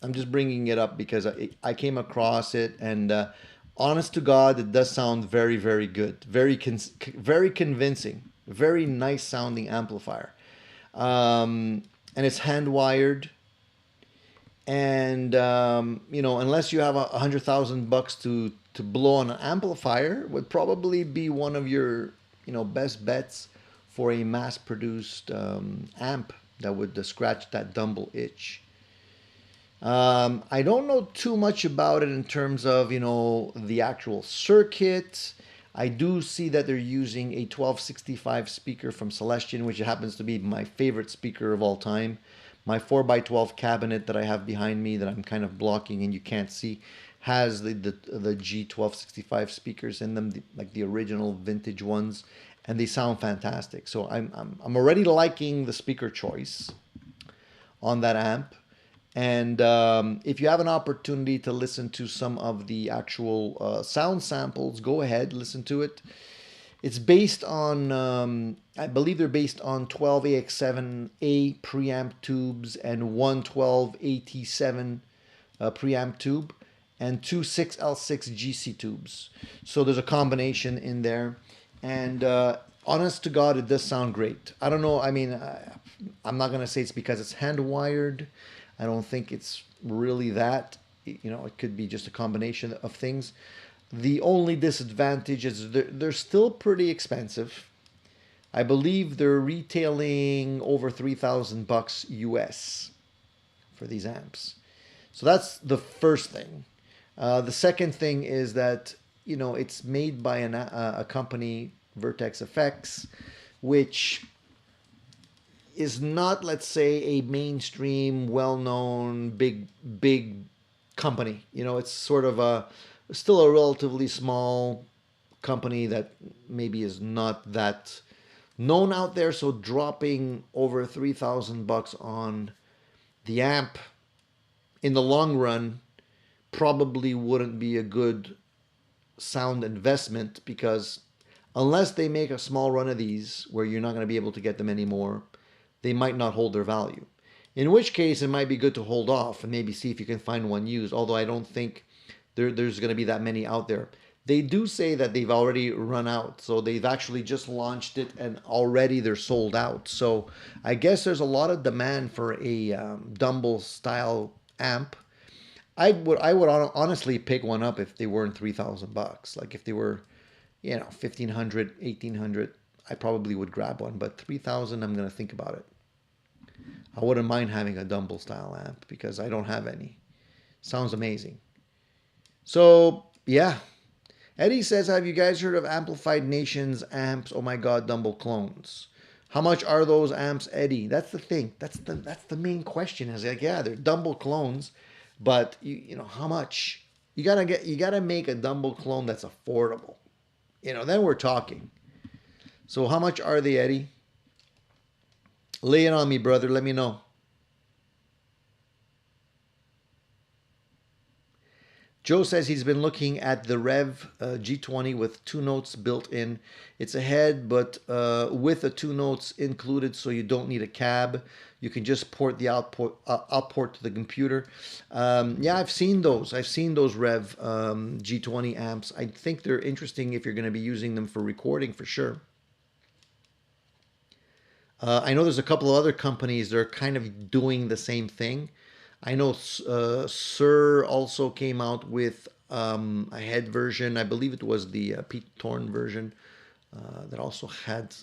I'm just bringing it up because I came across it, and honest to God, it does sound very, very good. Very convincing. Very nice sounding amplifier. And it's hand wired. And unless you have $100,000 to blow on an amplifier, would probably be one of your best bets for a mass-produced amp that would scratch that Dumble itch. I don't know too much about it in terms of the actual circuit. I do see that they're using a 1265 speaker from Celestion, which happens to be my favorite speaker of all time. My 4x12 cabinet that I have behind me that I'm kind of blocking and you can't see has the G1265 speakers in them, like the original vintage ones, and they sound fantastic. So I'm already liking the speaker choice on that amp. And if you have an opportunity to listen to some of the actual sound samples, go ahead, listen to it. It's based on, I believe they're based on 12AX7A preamp tubes and one 12AT7 preamp tube and two 6L6 GC tubes. So there's a combination in there. And honest to God, it does sound great. I don't know. I mean, I'm not going to say it's because it's hand wired. I don't think it's really that. It could be just a combination of things. The only disadvantage is they're still pretty expensive. I believe they're retailing over $3,000 US for these amps. So that's the first thing. The second thing is that it's made by a company, Vertex Effects, which is not, let's say, a mainstream, well-known, big company. It's sort of still a relatively small company that maybe is not that known out there. So dropping over $3,000 on the amp in the long run probably wouldn't be a good sound investment, because unless they make a small run of these where you're not going to be able to get them anymore, they might not hold their value. In which case, it might be good to hold off and maybe see if you can find one used, although I don't think there's going to be that many out there. They do say that they've already run out, so they've actually just launched it and already they're sold out. So I guess there's a lot of demand for a Dumble-style amp. I would honestly pick one up if they weren't $3,000. Like if they were, 1,500, 1,800, I probably would grab one. But 3,000, I'm gonna think about it. I wouldn't mind having a Dumble-style amp because I don't have any. Sounds amazing. So yeah, Eddie says, have you guys heard of Amplified Nations amps? Oh my God, Dumble clones. How much are those amps, Eddie? That's the thing. That's the main question. Is like, yeah, they're Dumble clones, but how much? You gotta make a Dumble clone that's affordable. Then we're talking. So how much are they, Eddie? Lay it on me, brother. Let me know. Joe says he's been looking at the Rev G20 with two notes built in. It's a head, but with the two notes included, so you don't need a cab. You can just port the output to the computer. Yeah, I've seen those. I've seen those Rev G20 amps. I think they're interesting if you're going to be using them for recording, for sure. I know there's a couple of other companies that are kind of doing the same thing. I know Sir also came out with a head version. I believe it was the Pete Thorne version that also had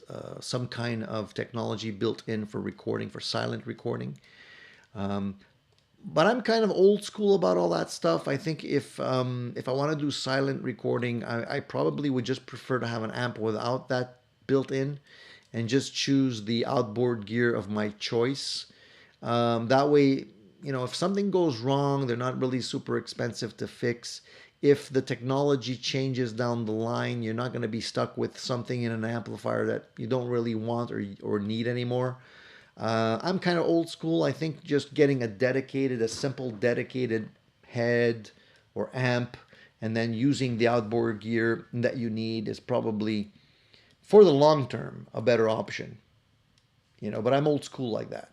some kind of technology built in for recording, for silent recording. But I'm kind of old school about all that stuff. I think if I want to do silent recording, I probably would just prefer to have an amp without that built in, and just choose the outboard gear of my choice. That way, you know, if something goes wrong, they're not really super expensive to fix. If the technology changes down the line, you're not going to be stuck with something in an amplifier that you don't really want or need anymore. I'm kind of old school. I think just getting a simple dedicated head or amp, and then using the outboard gear that you need is probably, for the long term, a better option. You know, but I'm old school like that.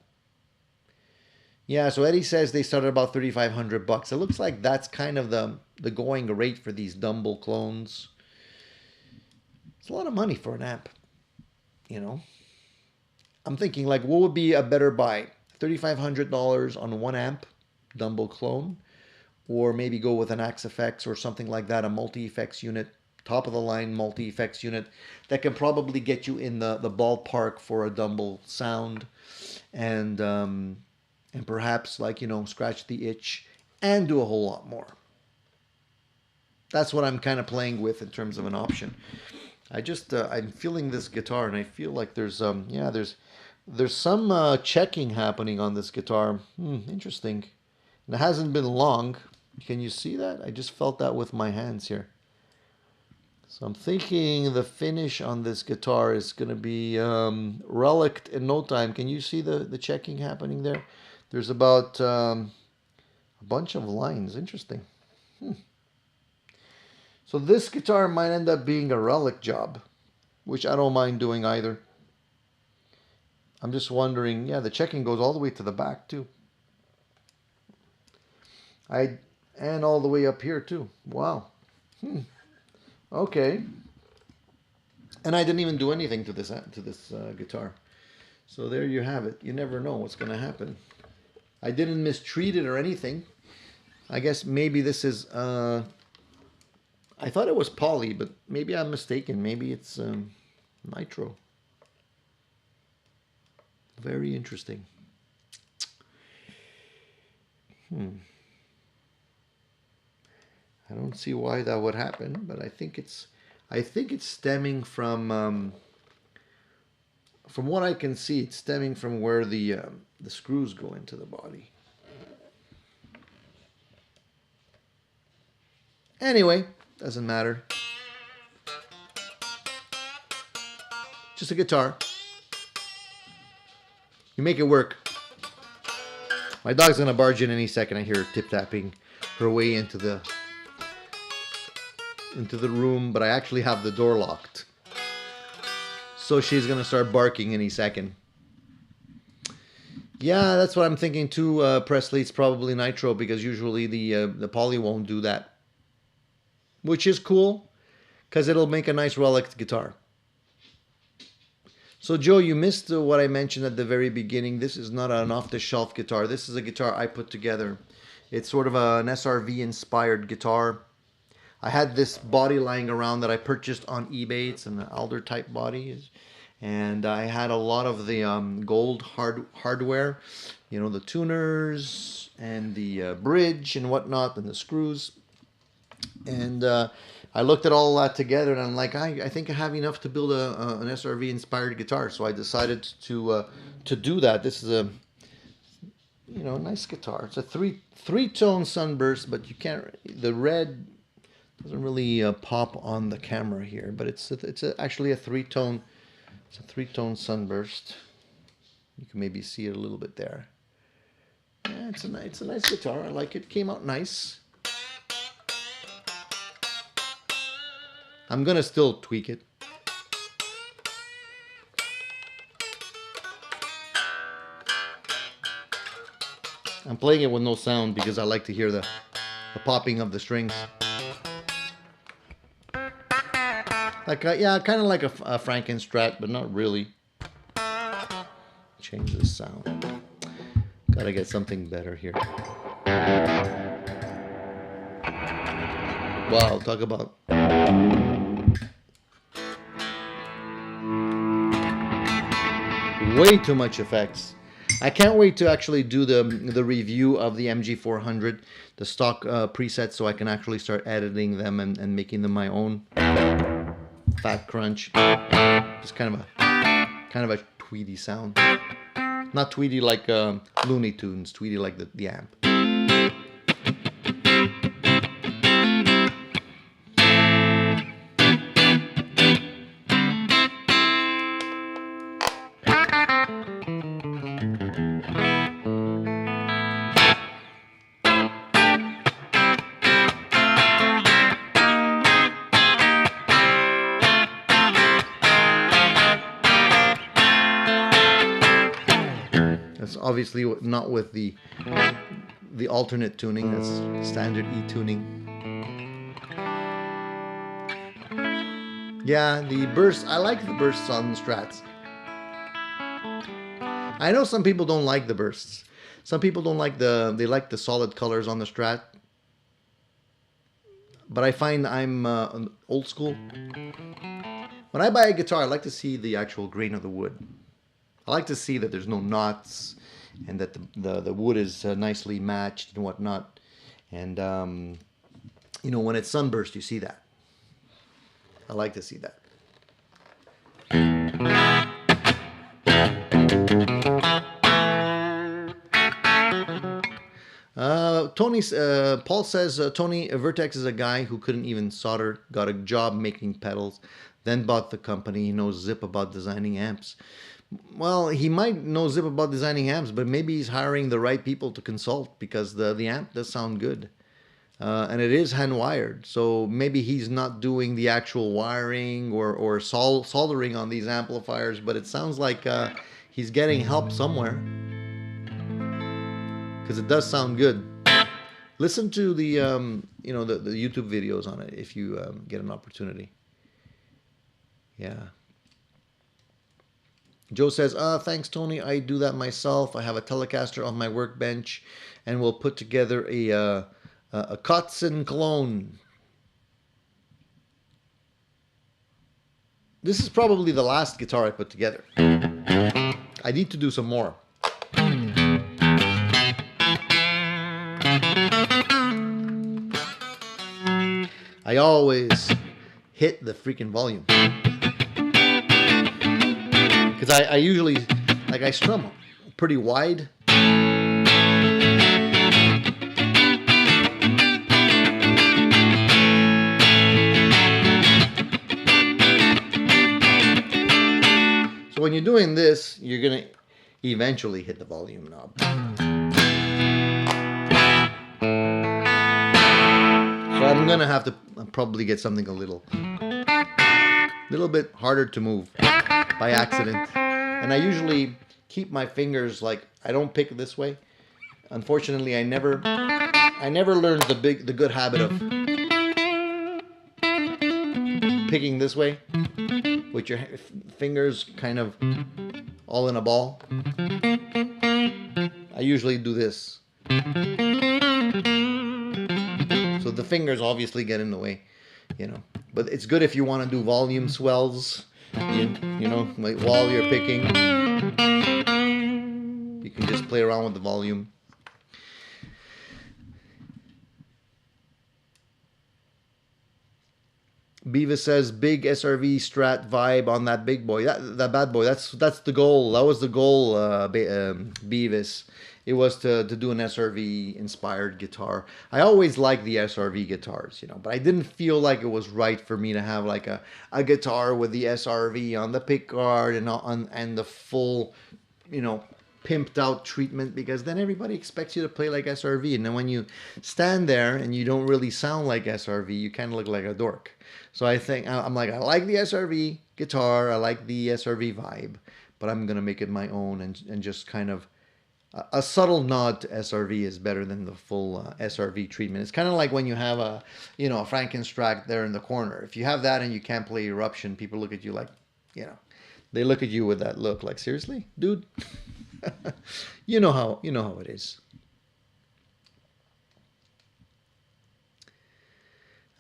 Yeah, so Eddie says they started about $3,500. It looks like that's kind of the going rate for these Dumble clones. It's a lot of money for an amp, you know. I'm thinking, like, what would be a better buy? $3,500 on one amp, Dumble clone, or maybe go with an Axe FX or something like that, a multi-effects unit, top of the line multi-effects unit that can probably get you in the ballpark for a Dumble sound, and perhaps, like, you know, scratch the itch and do a whole lot more. That's what I'm kind of playing with in terms of an option. I'm feeling this guitar, and I feel like there's some checking happening on this guitar. Interesting. And it hasn't been long. Can you see that? I just felt that with my hands here. So I'm thinking the finish on this guitar is going to be relicked in no time. Can you see the checking happening there? There's about a bunch of lines. Interesting. So this guitar might end up being a relic job, which I don't mind doing either. I'm just wondering, yeah, the checking goes all the way to the back too. And all the way up here too. Wow. Okay. And I didn't even do anything to this guitar. So there you have it. You never know what's going to happen. I didn't mistreat it or anything. I guess maybe this is I thought it was poly, but maybe I'm mistaken. Maybe it's nitro. Very interesting. I don't see why that would happen, but I think it's stemming from what I can see. It's stemming from where the screws go into the body. Anyway, doesn't matter. Just a guitar. You make it work. My dog's gonna barge in any second. I hear her tip-tapping her way into the room, but I actually have the door locked. So she's gonna start barking any second. Yeah, that's what I'm thinking too, Presley. It's probably nitro, because usually the poly won't do that. Which is cool, because it'll make a nice relic guitar. So Joe, you missed what I mentioned at the very beginning. This is not an off-the-shelf guitar. This is a guitar I put together. It's sort of an SRV-inspired guitar. I had this body lying around that I purchased on eBay. It's an Alder-type body. And I had a lot of the gold hardware. You know, the tuners and the bridge and whatnot, and the screws. And I looked at all that together, and I'm like, I think I have enough to build an SRV inspired guitar. So I decided to do that. This is a nice guitar. It's a three-tone sunburst, but you can't. The red doesn't really pop on the camera here, but it's actually a three-tone. It's a three-tone sunburst. You can maybe see it a little bit there. Yeah, it's a nice guitar. I like it. Came out nice. I'm gonna still tweak it. I'm playing it with no sound because I like to hear the popping of the strings. Like yeah, kind of like a Frankenstrat, but not really. Change the sound. Gotta get something better here. Wow, talk about way too much effects. I can't wait to actually do the review of the MG400, the stock presets, so I can actually start editing them and making them my own. Fat crunch, just kind of a tweedy sound, not tweedy like Looney Tunes, tweedy like the amp. That's obviously not with the alternate tuning. That's standard E tuning. Yeah, the bursts. I like the bursts on the Strats. I know some people don't like the bursts. Some people don't like they like the solid colors on the Strat. But I find I'm old school. When I buy a guitar, I like to see the actual grain of the wood. I like to see that there's no knots and that the wood is nicely matched and whatnot. And, you know, when it's sunburst, you see that. I like to see that. Paul says, Tony, Vertex is a guy who couldn't even solder, got a job making pedals, then bought the company. He knows zip about designing amps. Well, he might know zip about designing amps, but maybe he's hiring the right people to consult, because the amp does sound good. And it is hand wired, so maybe he's not doing the actual wiring or soldering on these amplifiers, but it sounds like he's getting help somewhere, because it does sound good. Listen to the you know, the YouTube videos on it if you get an opportunity. Yeah. Joe says, thanks, Tony. I do that myself. I have a Telecaster on my workbench, and we'll put together a Kotzen clone. This is probably the last guitar I put together. I need to do some more. I always hit the freaking volume. Because I usually, like, I strum pretty wide. So when you're doing this, you're going to eventually hit the volume knob. So I'm going to have to probably get something a little bit harder to move by accident. And I usually keep my fingers, like, I don't pick this way. Unfortunately, I never learned the good habit of picking this way with your fingers kind of all in a ball. I usually do this. So the fingers obviously get in the way, you know. But it's good if you want to do volume swells, you know, like while you're picking. You can just play around with the volume. Beavis says, big SRV Strat vibe on that big boy. That bad boy. That's the goal. That was the goal, Beavis. It was to do an SRV inspired guitar. I always liked the SRV guitars, you know, but I didn't feel like it was right for me to have like a guitar with the SRV on the pickguard and the full, you know, pimped out treatment, because then everybody expects you to play like SRV, and then when you stand there and you don't really sound like SRV, you kind of look like a dork. So I'm like, I like the SRV guitar, I like the SRV vibe, but I'm gonna make it my own and just kind of a subtle nod to SRV is better than the full SRV treatment. It's kind of like when you have a Frankenstrat there in the corner. If you have that and you can't play Eruption, people look at you like, you know, they look at you with that look like, seriously, dude. you know how it is.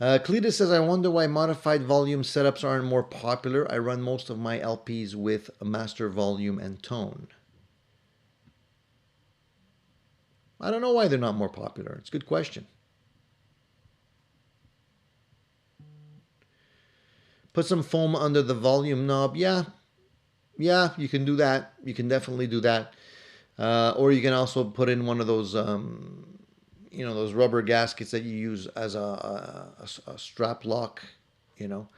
Cletus says, I wonder why modified volume setups aren't more popular. I run most of my LPs with a master volume and tone. I don't know why they're not more popular. It's a good question. Put some foam under the volume knob. Yeah, you can do that. You can definitely do that. Or you can also put in one of those, those rubber gaskets that you use as a strap lock. You know,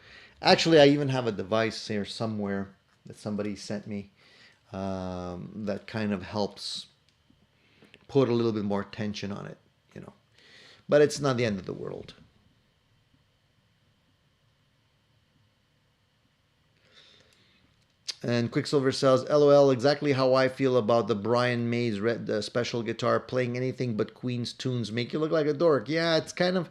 actually, I even have a device here somewhere that somebody sent me that kind of helps put a little bit more tension on it. But it's not the end of the world. And Quicksilver says, LOL, exactly how I feel about the Brian May's special guitar. Playing anything but Queen's tunes make you look like a dork. Yeah, it's kind of,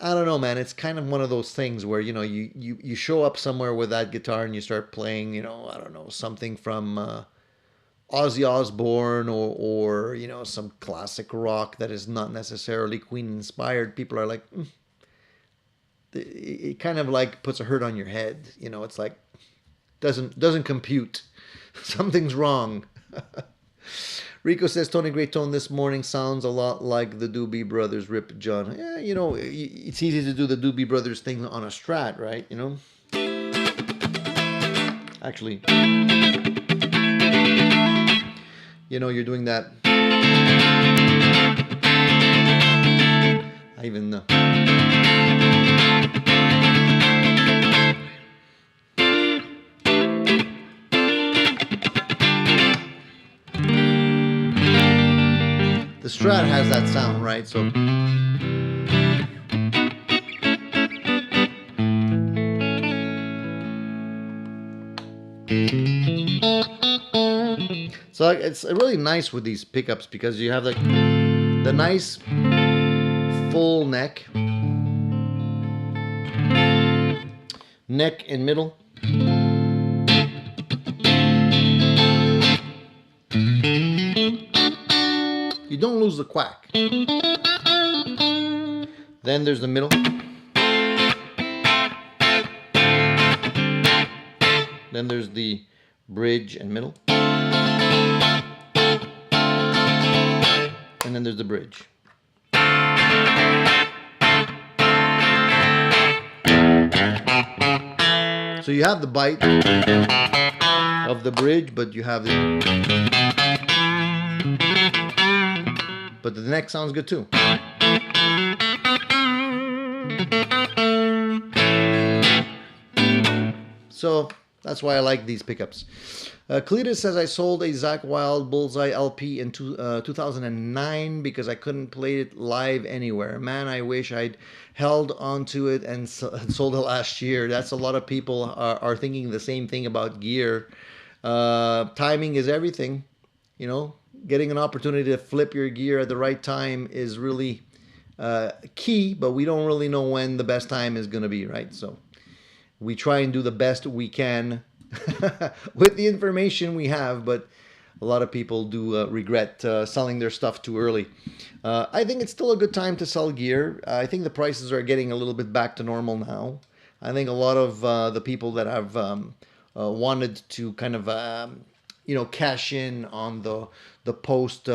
I don't know, man. It's kind of one of those things where, you show up somewhere with that guitar and you start playing, I don't know, something from Ozzy Osbourne or some classic rock that is not necessarily Queen inspired. People are like, it kind of like puts a hurt on your head. It's like, doesn't compute. Something's wrong. Rico says, Tony Great Tone this morning sounds a lot like the Doobie Brothers Rip John. Yeah, it's easy to do the Doobie Brothers thing on a Strat, right? Actually, you're doing that. I even know. The Strat has that sound, right? So it's really nice with these pickups because you have the nice full neck and middle. You don't lose the quack. Then there's the middle. Then there's the bridge and middle. And then there's the bridge. So you have the bite of the bridge, but you have but the neck sounds good too. So that's why I like these pickups. Cletus says, I sold a Zakk Wylde Bullseye LP in 2009 because I couldn't play it live anywhere. Man, I wish I'd held onto it and sold it last year. That's a lot of people are thinking the same thing about gear. Timing is everything. Getting an opportunity to flip your gear at the right time is really key, but we don't really know when the best time is going to be, right? So we try and do the best we can with the information we have, but a lot of people do regret selling their stuff too early. I think it's still a good time to sell gear. I think the prices are getting a little bit back to normal now. I think a lot of the people that have wanted to kind of cash in on the post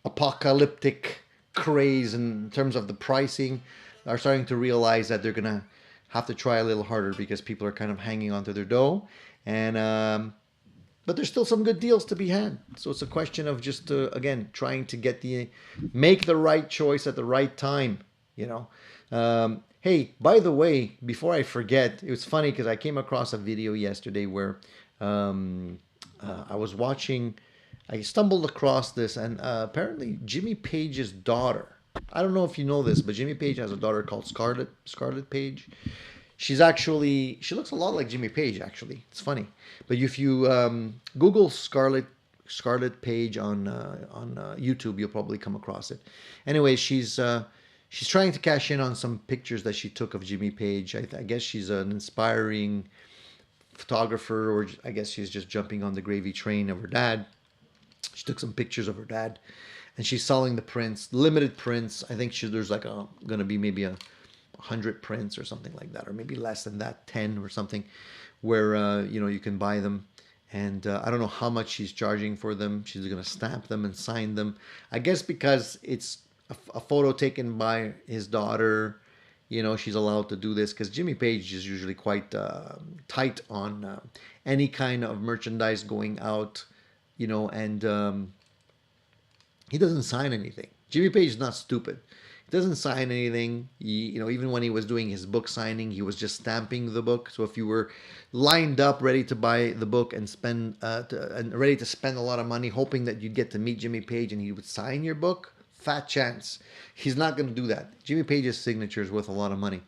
apocalyptic craze in terms of the pricing are starting to realize that they're gonna have to try a little harder because people are kind of hanging onto their dough, and but there's still some good deals to be had. So it's a question of just again trying to make the right choice at the right time. Hey, by the way, before I forget, it was funny because I came across a video yesterday where I was watching. I stumbled across this, and apparently Jimmy Page's daughter. I don't know if you know this, but Jimmy Page has a daughter called Scarlett Page. She looks a lot like Jimmy Page, actually. It's funny. But if you Google Scarlett Page on YouTube, you'll probably come across it. Anyway, she's trying to cash in on some pictures that she took of Jimmy Page. I guess she's an inspiring photographer, or I guess she's just jumping on the gravy train of her dad. She took some pictures of her dad, and she's selling the prints, limited prints. I think there's like going to be maybe 100 prints or something like that, or maybe less than that, 10 or something, where you can buy them. And I don't know how much she's charging for them. She's going to stamp them and sign them. I guess because it's a photo taken by his daughter, you know, she's allowed to do this because Jimmy Page is usually quite tight on any kind of merchandise going out, you know, and he doesn't sign anything. Jimmy Page is not stupid. He doesn't sign anything. You know, even when he was doing his book signing, he was just stamping the book. So if you were lined up, ready to buy the book and and ready to spend a lot of money, hoping that you'd get to meet Jimmy Page and he would sign your book, fat chance. He's not going to do that. Jimmy Page's signature is worth a lot of money,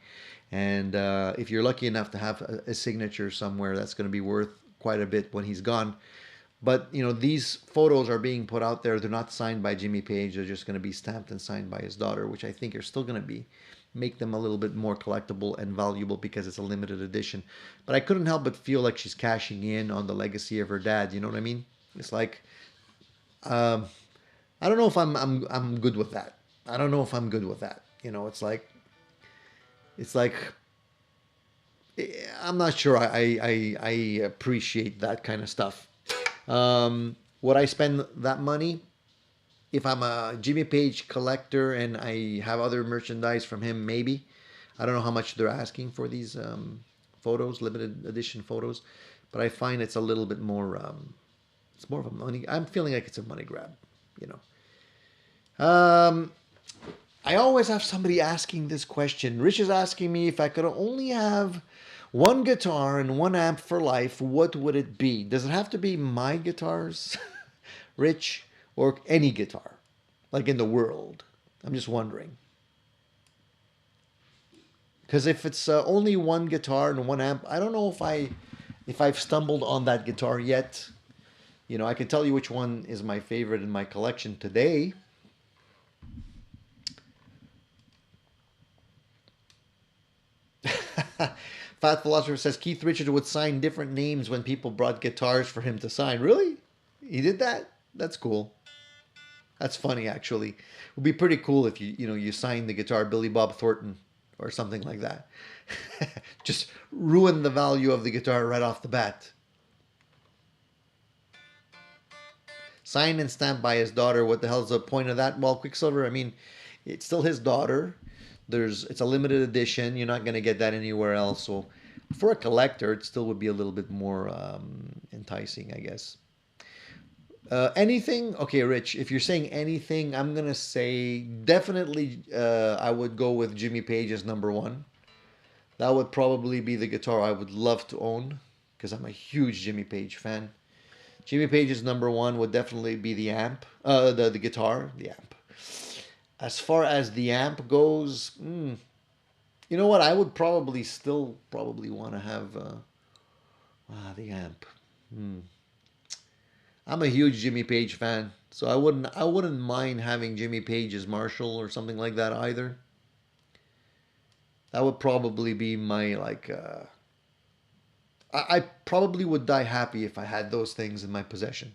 and if you're lucky enough to have a signature somewhere, that's going to be worth quite a bit when he's gone. But you know, these photos are being put out there. They're not signed by Jimmy Page. They're just going to be stamped and signed by his daughter, which I think are still going to be make them a little bit more collectible and valuable because it's a limited edition. But I couldn't help but feel like she's cashing in on the legacy of her dad. You know what I mean? It's like um, I don't know if I'm good with that. I don't know if I'm good with that. You know, it's like I'm not sure. I appreciate that kind of stuff. Would I spend that money if I'm a Jimmy Page collector and I have other merchandise from him? Maybe. I don't know how much they're asking for these photos, limited edition photos, but I find it's a little bit more. It's more of a money. I'm feeling like it's a money grab. You know. I always have somebody asking this question. Rich is asking me if I could only have one guitar and one amp for life, what would it be? Does it have to be my guitars, Rich, or any guitar, like in the world? I'm just wondering. Because if it's only one guitar and one amp, I don't know if I've stumbled on that guitar yet. You know, I can tell you which one is my favorite in my collection today. Fat Philosopher says Keith Richards would sign different names when people brought guitars for him to sign. Really? He did that? That's cool. That's funny, actually. It would be pretty cool if you signed the guitar Billy Bob Thornton or something like that. Just ruin the value of the guitar right off the bat. Signed and stamped by his daughter. What the hell's the point of that? Well, Quicksilver, I mean, it's still his daughter. It's a limited edition. You're not going to get that anywhere else. So for a collector, it still would be a little bit more enticing, I guess. Anything? Okay, Rich, if you're saying anything, I'm going to say definitely I would go with Jimmy Page's number one. That would probably be the guitar I would love to own because I'm a huge Jimmy Page fan. Jimmy Page's number one would definitely be the amp, the guitar, the amp. As far as the amp goes, you know what? I would probably want to have the amp. I'm a huge Jimmy Page fan, so I wouldn't mind having Jimmy Page's Marshall or something like that either. That would probably be my like. I probably would die happy if I had those things in my possession.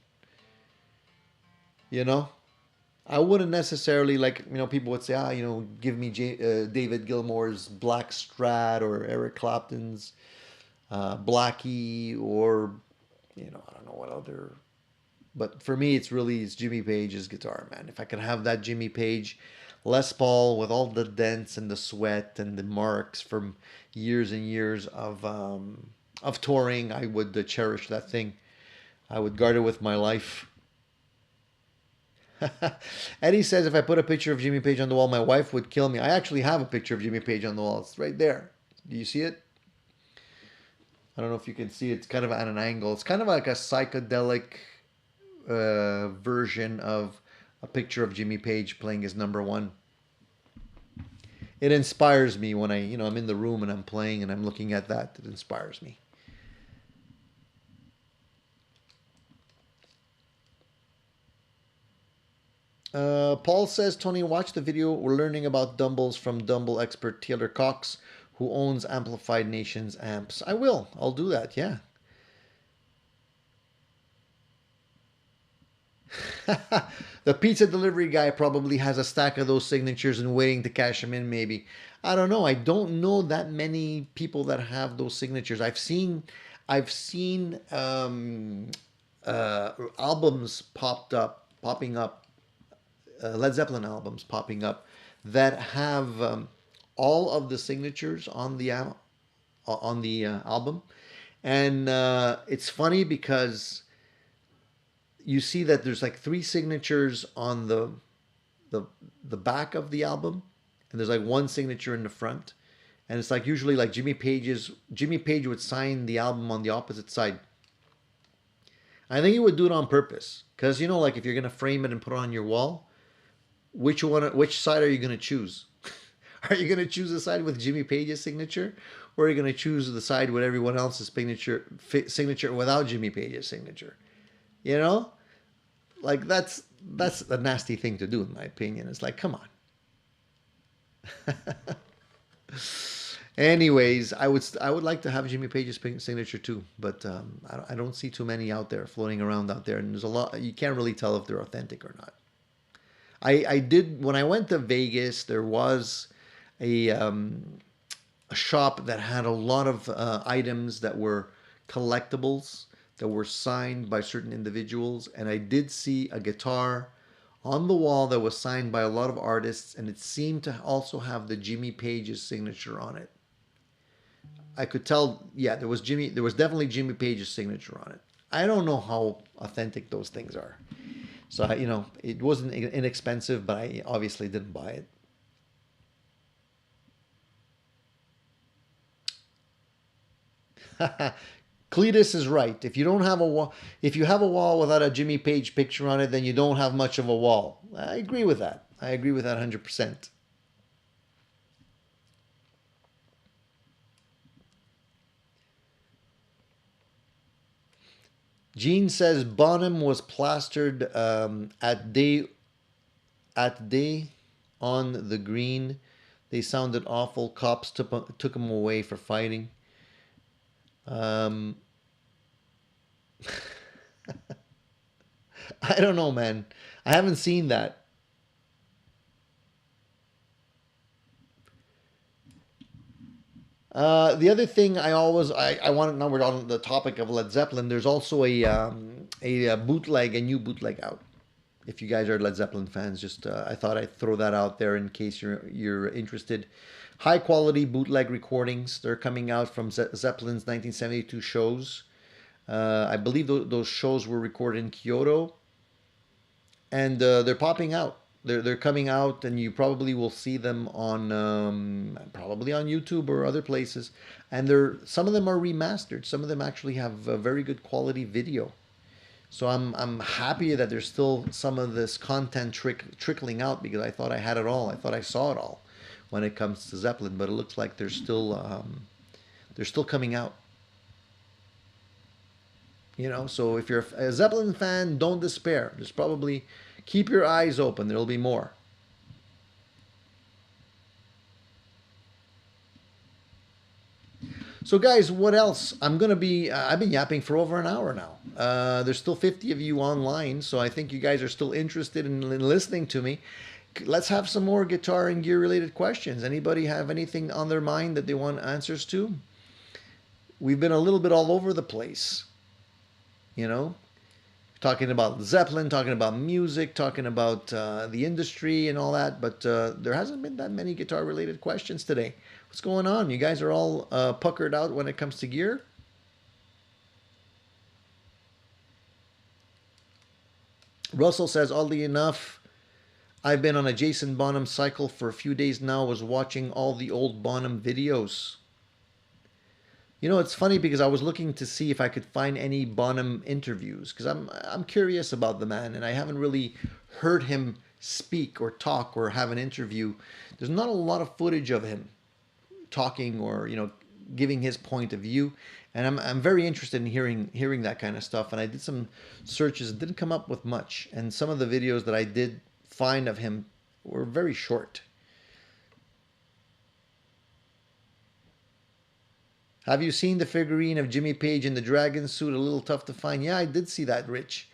You know. I wouldn't necessarily like, people would say, give me David Gilmour's Black Strat or Eric Clapton's Blackie or, I don't know what other. But for me, it's Jimmy Page's guitar, man. If I could have that Jimmy Page Les Paul with all the dents and the sweat and the marks from years and years of touring, I would cherish that thing. I would guard it with my life. Eddie says if I put a picture of Jimmy Page on the wall, my wife would kill me. I actually have a picture of Jimmy Page on the wall. It's right there. Do you see it? I don't know if you can see it. It's kind of at an angle. It's kind of like a psychedelic version of a picture of Jimmy Page playing his number one. It inspires me when I'm in the room and I'm playing and I'm looking at that. It inspires me. Paul says, Tony, watch the video. We're learning about Dumbles from Dumble expert Taylor Cox, who owns Amplified Nations amps. I will. I'll do that, yeah. The pizza delivery guy probably has a stack of those signatures and waiting to cash them in, maybe. I don't know. I don't know that many people that have those signatures. I've seen albums popping up, Led Zeppelin albums popping up that have all of the signatures on the album, and it's funny because you see that there's like three signatures on the the back of the album, and there's like one signature in the front, and it's like usually like Jimmy Page would sign the album on the opposite side. I think he would do it on purpose because like if you're gonna frame it and put it on your wall, which side are you gonna choose? Are you gonna choose the side with Jimmy Page's signature, or are you gonna choose the side with everyone else's signature without Jimmy Page's signature? You know, like that's a nasty thing to do, in my opinion. It's like, come on. Anyways, I would like to have Jimmy Page's signature too, but I don't see too many out there floating around out there, and there's a lot you can't really tell if they're authentic or not. I did when I went to Vegas. There was a a shop that had a lot of items that were collectibles that were signed by certain individuals, and I did see a guitar on the wall that was signed by a lot of artists, and it seemed to also have the Jimmy Page's signature on it. I could tell, yeah, there was definitely Jimmy Page's signature on it. I don't know how authentic those things are. So, it wasn't inexpensive, but I obviously didn't buy it. Cletus is right. If you don't have a wall, if you have a wall without a Jimmy Page picture on it, then you don't have much of a wall. I agree with that. I agree with that 100%. Gene says Bonham was plastered at day on the green. They sounded awful. Cops took him away for fighting. Um, I don't know, man. I haven't seen that. The other thing I want to know, we're on the topic of Led Zeppelin. There's also a new bootleg out. If you guys are Led Zeppelin fans, just I thought I'd throw that out there in case you're interested. High quality bootleg recordings. They're coming out from Zeppelin's 1972 shows. I believe those shows were recorded in Kyoto, and they're popping out. They're coming out, and you probably will see them on probably on YouTube or other places. And some of them are remastered. Some of them actually have a very good quality video. So I'm happy that there's still some of this content trickling out, because I thought I had it all. I thought I saw it all when it comes to Zeppelin, but it looks like they're still coming out. So if you're a Zeppelin fan, don't despair. There's probably keep your eyes open. There'll be more. So guys, what else? I've been yapping for over an hour now. There's still 50 of you online, so I think you guys are still interested in listening to me. Let's have some more guitar and gear related questions. Anybody have anything on their mind that they want answers to? We've been a little bit all over the place, you know, talking about Zeppelin, talking about music, talking about the industry and all that, but there hasn't been that many guitar related questions today. What's going on? You guys are all puckered out when it comes to gear? Russell says, oddly enough, I've been on a Jason Bonham cycle for a few days now. Was watching all the old Bonham videos. It's funny because I was looking to see if I could find any Bonham interviews, because I'm curious about the man, and I haven't really heard him speak or talk or have an interview. There's not a lot of footage of him talking or giving his point of view, and I'm very interested in hearing that kind of stuff. And I did some searches and didn't come up with much, and some of the videos that I did find of him were very short. Have you seen the figurine of Jimmy Page in the dragon suit? A little tough to find. Yeah, I did see that, Rich.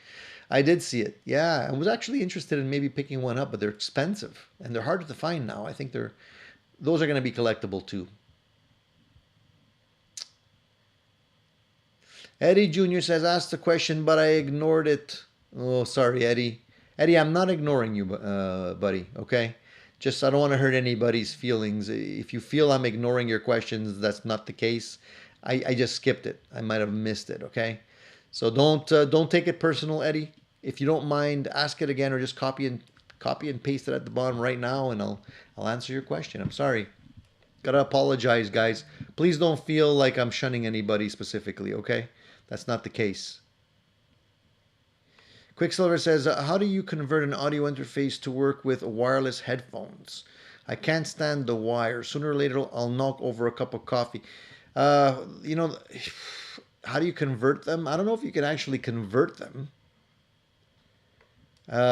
I did see it. Yeah, I was actually interested in maybe picking one up, but they're expensive and they're harder to find now. I think those are going to be collectible too. Eddie Jr. says, asked the question, but I ignored it. Oh, sorry, Eddie. Eddie, I'm not ignoring you, buddy, okay? Just, I don't want to hurt anybody's feelings. If you feel I'm ignoring your questions, that's not the case. I just skipped it. I might have missed it, okay? So don't take it personal, Eddie. If you don't mind, ask it again or just copy and paste it at the bottom right now and I'll answer your question. I'm sorry. Gotta apologize, guys. Please don't feel like I'm shunning anybody specifically, okay? That's not the case. Quicksilver says, how do you convert an audio interface to work with wireless headphones? I can't stand the wire. Sooner or later, I'll knock over a cup of coffee. You know, how do you convert them? I don't know if you can actually convert them.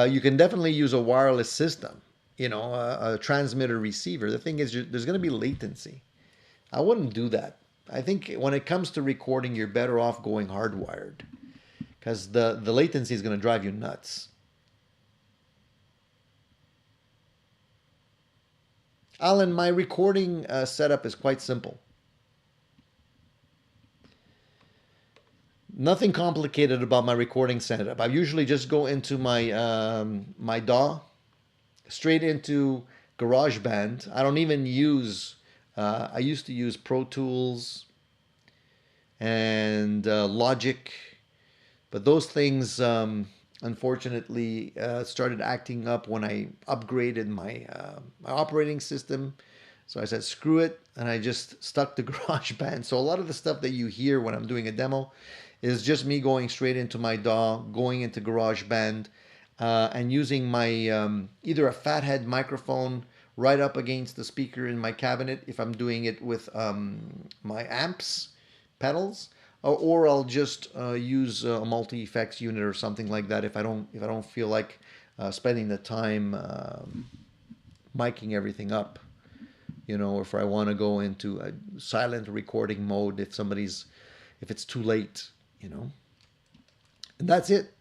You can definitely use a wireless system, you know, a transmitter receiver. The thing is, there's going to be latency. I wouldn't do that. I think when it comes to recording, you're better off going hardwired because the latency is going to drive you nuts. Alan, my recording setup is quite simple. Nothing complicated about my recording setup. I usually just go into my DAW, straight into GarageBand. I don't even use. I used to use Pro Tools and Logic, but those things unfortunately started acting up when I upgraded my operating system. So I said, screw it, and I just stuck to GarageBand. So a lot of the stuff that you hear when I'm doing a demo is just me going straight into my DAW, going into GarageBand, and using my either a fathead microphone right up against the speaker in my cabinet if I'm doing it with my amps pedals, or I'll just use a multi-effects unit or something like that if I don't feel like spending the time miking everything up, you know, or if I want to go into a silent recording mode if it's too late, you know. And that's it.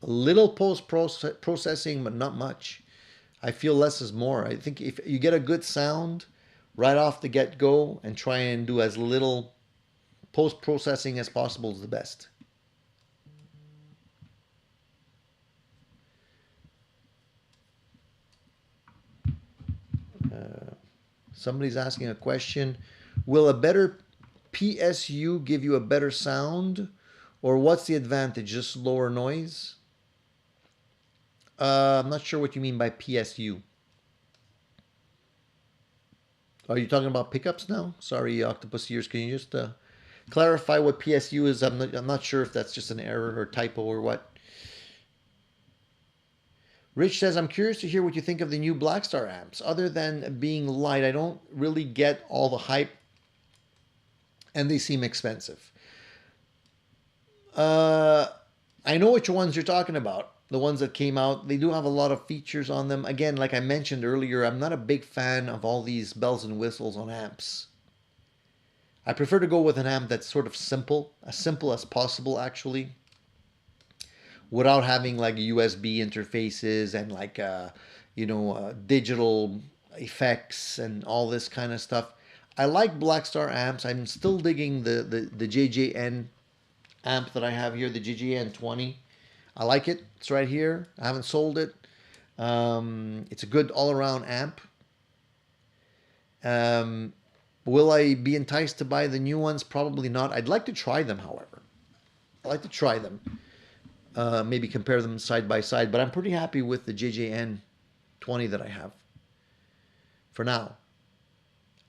A little post-processing, but not much. I feel less is more. I think if you get a good sound right off the get-go and try and do as little post-processing as possible is the best. Somebody's asking a question. Will a better PSU give you a better sound? Or what's the advantage? Just lower noise? I'm not sure what you mean by PSU. Are you talking about pickups now? Sorry, Octopus Ears. Can you just clarify what PSU is? I'm not sure if that's just an error or typo or what. Rich says, I'm curious to hear what you think of the new Blackstar amps. Other than being light, I don't really get all the hype and they seem expensive. I know which ones you're talking about. The ones that came out, they do have a lot of features on them. Again, like I mentioned earlier, I'm not a big fan of all these bells and whistles on amps. I prefer to go with an amp that's sort of simple as possible actually, without having like USB interfaces and like digital effects and all this kind of stuff. I like Blackstar amps. I'm still digging the JJN amp that I have here, the JJN 20. I like it. It's right here. I haven't sold it. It's a good all-around amp. Will I be enticed to buy the new ones? Probably not. I'd like to try them, however. I'd like to try them. Maybe compare them side by side. But I'm pretty happy with the JJN 20 that I have for now.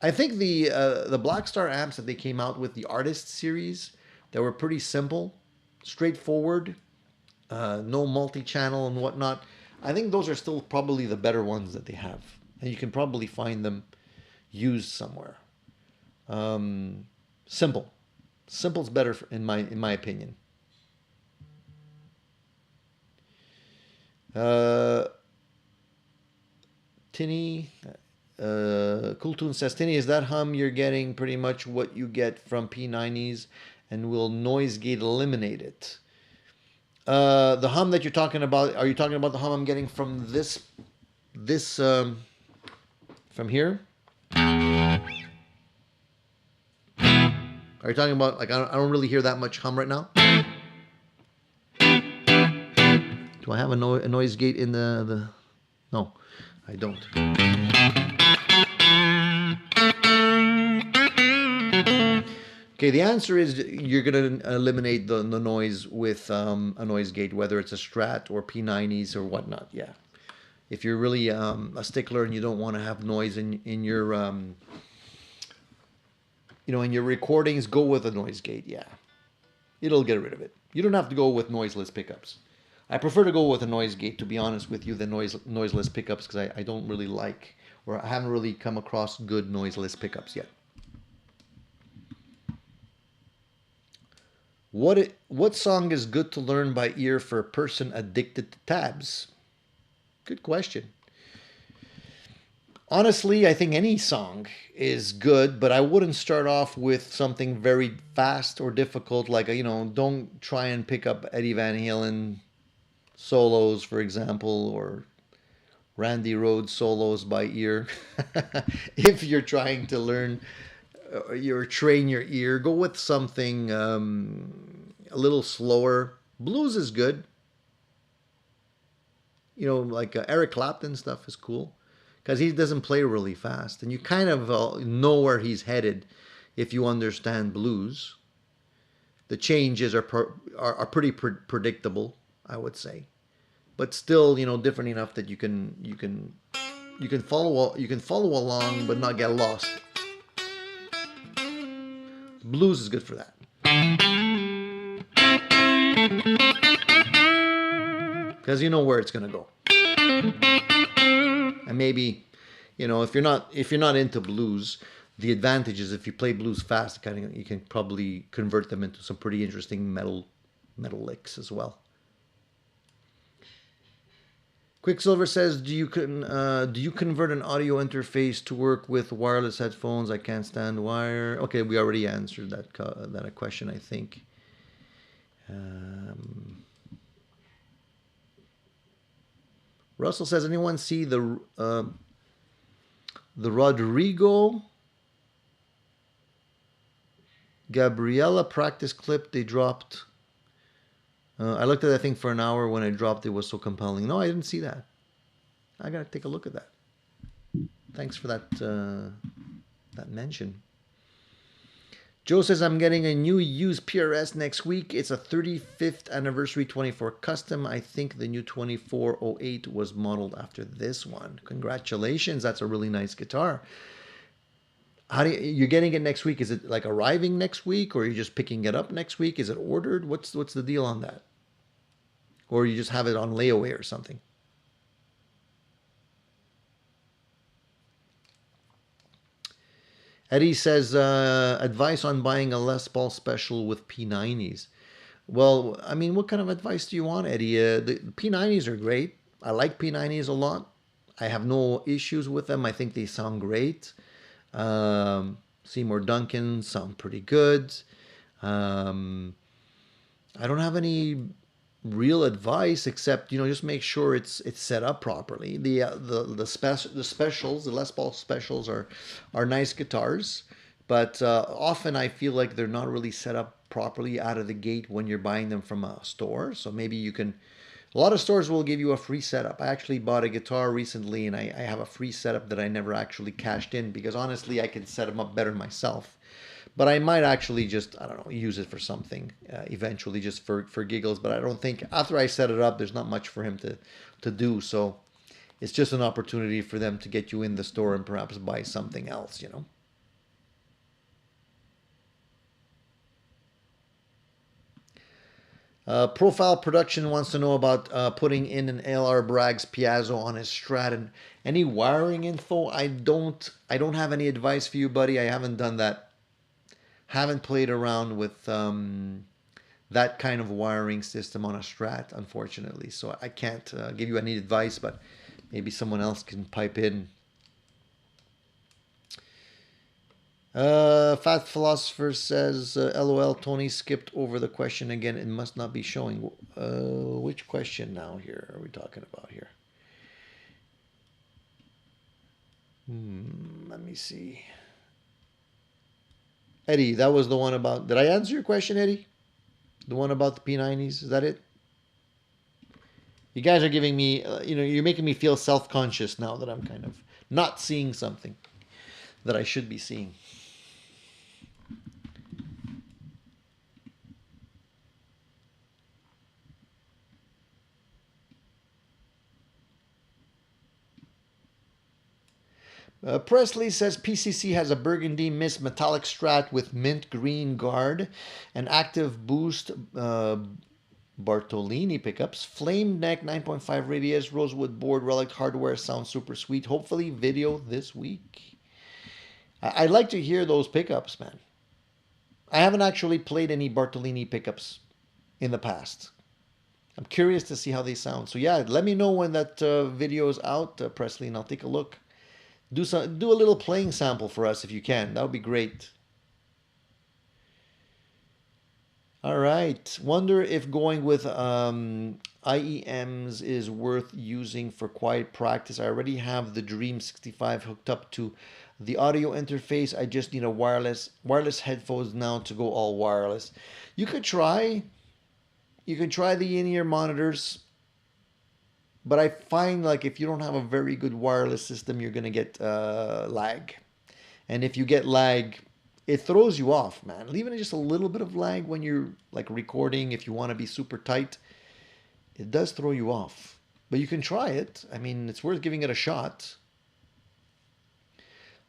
I think the Blackstar amps that they came out with, the Artist series, that were pretty simple, straightforward, no multi-channel and whatnot. I think those are still probably the better ones that they have. And you can probably find them used somewhere. Simple. Simple's better in my opinion. Tinny, Cool Tune says, Tinny, is that hum you're getting pretty much what you get from P90s, and will noise gate eliminate it? The hum that you're talking about, are you talking about the hum I'm getting from this from here? Are Are you talking about, like, I don't really hear that much hum right now? Do I have a noise gate in the... No, I don't. Okay, the answer is you're going to eliminate the noise with a noise gate, whether it's a Strat or P90s or whatnot. Yeah. If you're really a stickler and you don't want to have noise in your in your recordings, go with a noise gate. Yeah, it'll get rid of it. You don't have to go with noiseless pickups. I prefer to go with a noise gate, to be honest with you, than noiseless pickups, because I don't really like, or I haven't really come across good noiseless pickups yet. What song is good to learn by ear for a person addicted to tabs? Good question. Honestly, I think any song is good, but I wouldn't start off with something very fast or difficult, like, don't try and pick up Eddie Van Halen solos, for example, or Randy Rhoads solos by ear. If you're trying to learn or train your ear, go with something a little slower. Blues is good. Like Eric Clapton stuff is cool, because he doesn't play really fast, and you kind of know where he's headed if you understand blues. The changes are pretty predictable, I would say, but still, different enough that you can follow along but not get lost. Blues is good for that, because you know where it's going to go. And maybe, if you're not into blues, the advantage is if you play blues fast, you can probably convert them into some pretty interesting metal licks as well. Quicksilver says, do you convert an audio interface to work with wireless headphones? I can't stand wire. Okay, we already answered that question, I think. Russell says, anyone see the Rodrigo Gabriella practice clip they dropped? I looked at that thing for an hour. When I dropped, it was so compelling. No, I didn't see that. I gotta take a look at that. Thanks for that mention. Joe says, I'm getting a new used PRS next week. It's a 35th anniversary 24 custom. I think the new 2408 was modeled after this one. Congratulations. That's a really nice guitar. You're getting it next week? Is it like arriving next week, or are you just picking it up next week? Is it ordered? What's the deal on that? Or you just have it on layaway or something? Eddie says, advice on buying a Les Paul Special with P90s. Well, I mean, what kind of advice do you want, Eddie? The P90s are great. I like P90s a lot. I have no issues with them. I think they sound great. Seymour Duncan sound pretty good. I don't have any real advice except, just make sure it's set up properly. The specials, the Les Paul specials are nice guitars, but often I feel like they're not really set up properly out of the gate when you're buying them from a store. So maybe you can. A lot of stores will give you a free setup. I actually bought a guitar recently, and I have a free setup that I never actually cashed in, because honestly I can set them up better myself. But I might actually just, I don't know, use it for something eventually, just for giggles. But I don't think, after I set it up, there's not much for him to do. So it's just an opportunity for them to get you in the store and perhaps buy something else, Profile Production wants to know about putting in an LR Braggs Piazzo on his Strat, and any wiring info. I don't have any advice for you, buddy. I haven't done that. Haven't played around with that kind of wiring system on a Strat, unfortunately. So I can't give you any advice, but maybe someone else can pipe in. Fat Philosopher says, LOL, Tony skipped over the question again. It must not be showing. Which question now here are we talking about here? Let me see. Eddie, that was the one about. Did I answer your question, Eddie? The one about the P90s? Is that it? You guys are giving me, you're making me feel self conscious now that I'm kind of not seeing something that I should be seeing. Presley says PCC has a burgundy mist metallic strat with mint green guard, an active boost Bartolini pickups, flame neck 9.5 radius, rosewood board, relic hardware, sounds super sweet. Hopefully video this week. I'd like to hear those pickups, man. I haven't actually played any Bartolini pickups in the past. I'm curious to see how they sound. So yeah, let me know when that video is out, Presley, and I'll take a look. Do a little playing sample for us if you can. That would be great. All right. Wonder if going with IEMs is worth using for quiet practice. I already have the Dream 65 hooked up to the audio interface. I just need a wireless headphones now to go all wireless. You could try the in-ear monitors. But I find like if you don't have a very good wireless system, you're gonna get lag, and if you get lag, it throws you off, man. Even just a little bit of lag when you're like recording, if you want to be super tight, it does throw you off. But you can try it. I mean, it's worth giving it a shot.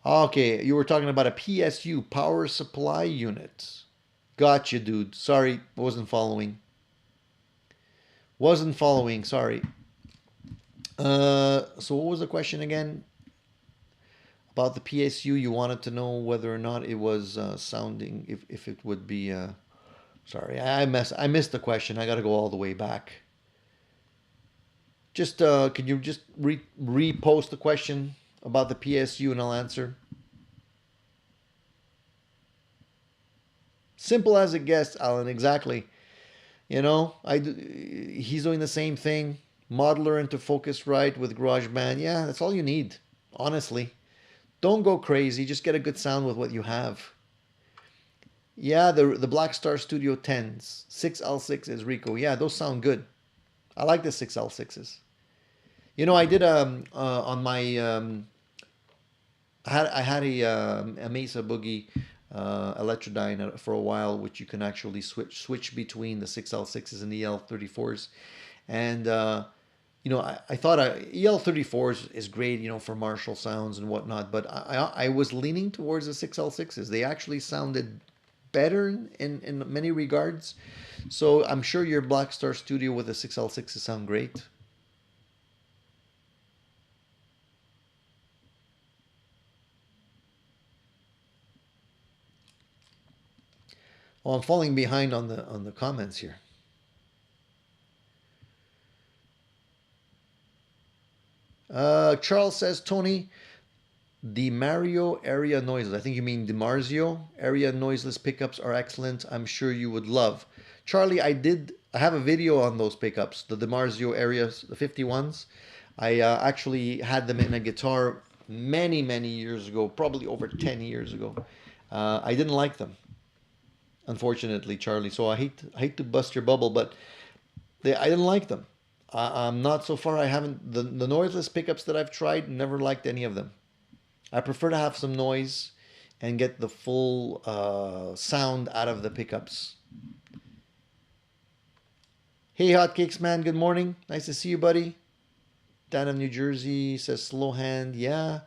Okay, you were talking about a PSU, power supply unit. Gotcha, dude. Sorry, wasn't following. Sorry. So what was the question again? About the PSU, you wanted to know whether or not it was sounding, if it would be. Sorry, I missed the question. I got to go all the way back. Just can you just repost the question about the PSU and I'll answer. Simple as it gets, Alan. Exactly. He's doing the same thing. Modeler into Focusrite with GarageBand. Yeah, that's all you need, honestly. Don't go crazy. Just get a good sound with what you have. Yeah, the Black Star Studio 10s. 6L6s, Rico. Yeah, those sound good. I like the 6L6s. I did on my I had a Mesa Boogie Electrodyne for a while, which you can actually switch between the 6L6s and the EL34s. And I thought EL34 is great, for Marshall sounds and whatnot, but I was leaning towards the 6L6s. They actually sounded better in many regards. So I'm sure your Black Star Studio with the 6L6s sound great. Well, I'm falling behind on the comments here. Charles says, Tony, DiMario area noiseless. I think you mean DiMarzio. Area noiseless pickups are excellent. I'm sure you would love. Charlie, I have a video on those pickups, the DiMarzio areas, the 51s. I actually had them in a guitar many, many years ago, probably over 10 years ago. I didn't like them, unfortunately, Charlie. So I hate to bust your bubble, but I didn't like them. I'm not so far. I haven't the noiseless pickups that I've tried. Never liked any of them. I prefer to have some noise and get the full sound out of the pickups. Hey, Hotcakes man. Good morning. Nice to see you, buddy. Dan of New Jersey says slow hand. Yeah.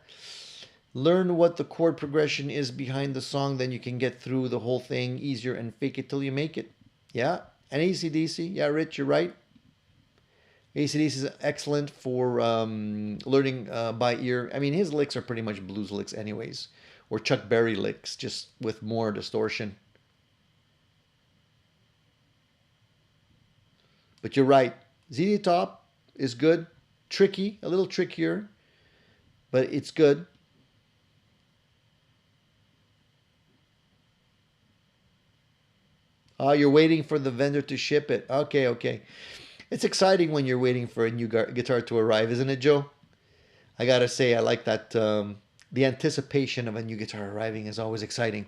Learn what the chord progression is behind the song, then you can get through the whole thing easier and fake it till you make it. Yeah. And AC/DC. Yeah, Rich, you're right. AC/DC is excellent for learning by ear. I mean, his licks are pretty much blues licks anyways. Or Chuck Berry licks, just with more distortion. But you're right. ZZ Top is good. Tricky, a little trickier. But it's good. You're waiting for the vendor to ship it. Okay. It's exciting when you're waiting for a new guitar to arrive, isn't it, Joe? I gotta say, I like that. The anticipation of a new guitar arriving is always exciting.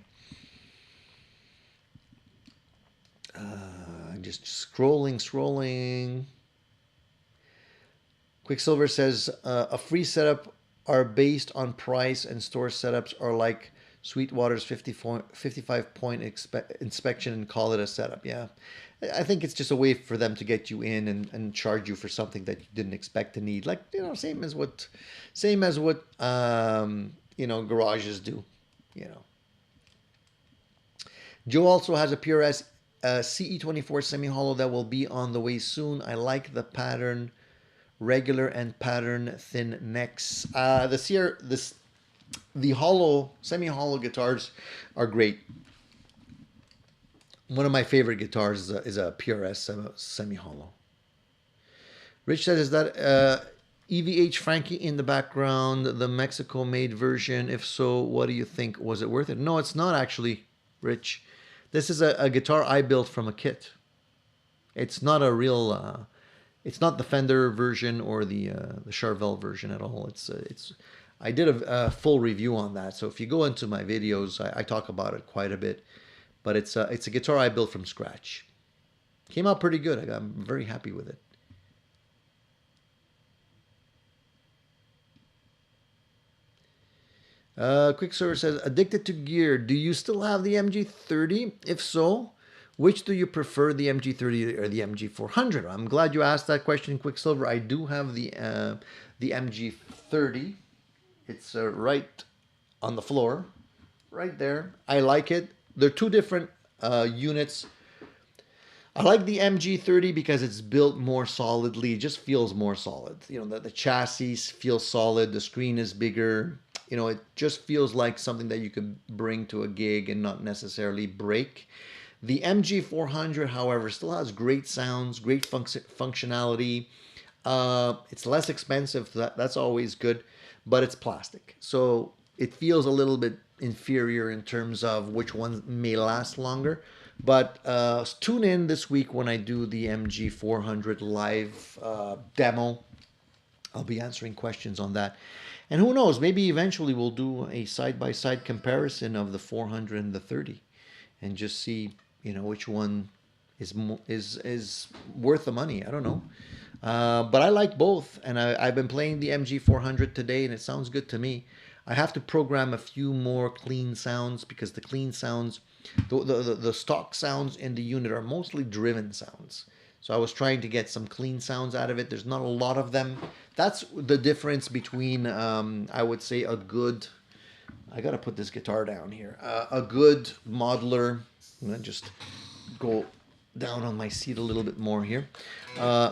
Just scrolling. Quicksilver says a free setup are based on price, and store setups are like Sweetwater's 55-point inspection and call it a setup. Yeah, I think it's just a way for them to get you in and charge you for something that you didn't expect to need. Like, same as what garages do. You know. Joe also has a PRS CE24 semi-hollow that will be on the way soon. I like the pattern, regular and pattern thin necks. The hollow, semi-hollow guitars are great. One of my favorite guitars is a PRS semi-hollow. Rich says, is that EVH Frankie in the background, the Mexico-made version? If so, what do you think? Was it worth it? No, it's not actually, Rich. This is a guitar I built from a kit. It's not a real. It's not the Fender version or the Charvel version at all. It's. I did a full review on that. So if you go into my videos, I talk about it quite a bit. But it's a guitar I built from scratch. Came out pretty good. I'm very happy with it. Quicksilver says, addicted to gear. Do you still have the MG30? If so, which do you prefer, the MG30 or the MG400? I'm glad you asked that question, Quicksilver. I do have the MG30. It's right on the floor, right there. I like it. They're two different units. I like the MG30 because it's built more solidly. It just feels more solid. The chassis feels solid. The screen is bigger. It just feels like something that you could bring to a gig and not necessarily break. The MG400, however, still has great sounds, great functionality. It's less expensive. That's always good, but it's plastic. So it feels a little bit inferior in terms of which one may last longer. But tune in this week when I do the MG400 live demo. I'll be answering questions on that. And who knows, maybe eventually we'll do a side-by-side comparison of the 400 and the 30 and just see, which one is worth the money. I don't know. But I like both, and I've been playing the MG400 today, and it sounds good to me. I have to program a few more clean sounds because the clean sounds, the stock sounds in the unit are mostly driven sounds. So I was trying to get some clean sounds out of it. There's not a lot of them. That's the difference between, I would say, a good... I got to put this guitar down here. A good modeler... I'm going to just go down on my seat a little bit more here.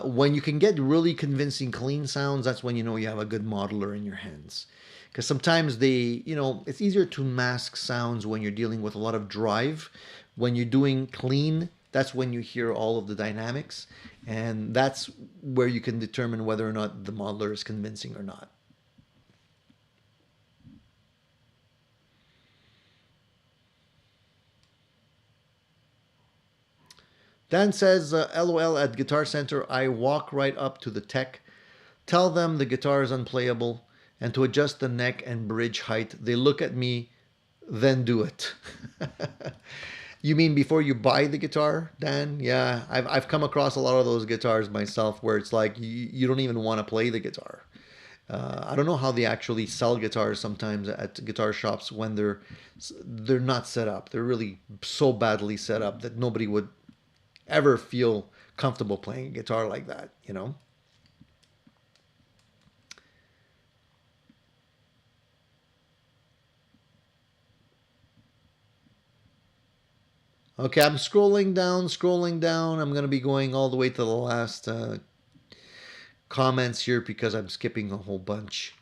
When you can get really convincing clean sounds, that's when you know you have a good modeler in your hands. Because sometimes it's easier to mask sounds when you're dealing with a lot of drive. When you're doing clean, that's when you hear all of the dynamics. And that's where you can determine whether or not the modeler is convincing or not. Dan says, LOL at Guitar Center, I walk right up to the tech, tell them the guitar is unplayable, and to adjust the neck and bridge height. They look at me, then do it. You mean before you buy the guitar, Dan? Yeah, I've come across a lot of those guitars myself where it's like you don't even want to play the guitar. I don't know how they actually sell guitars sometimes at guitar shops when they're not set up. They're really so badly set up that nobody would ever feel comfortable playing a guitar like that, Okay, I'm scrolling down. I'm going to be going all the way to the last comments here because I'm skipping a whole bunch.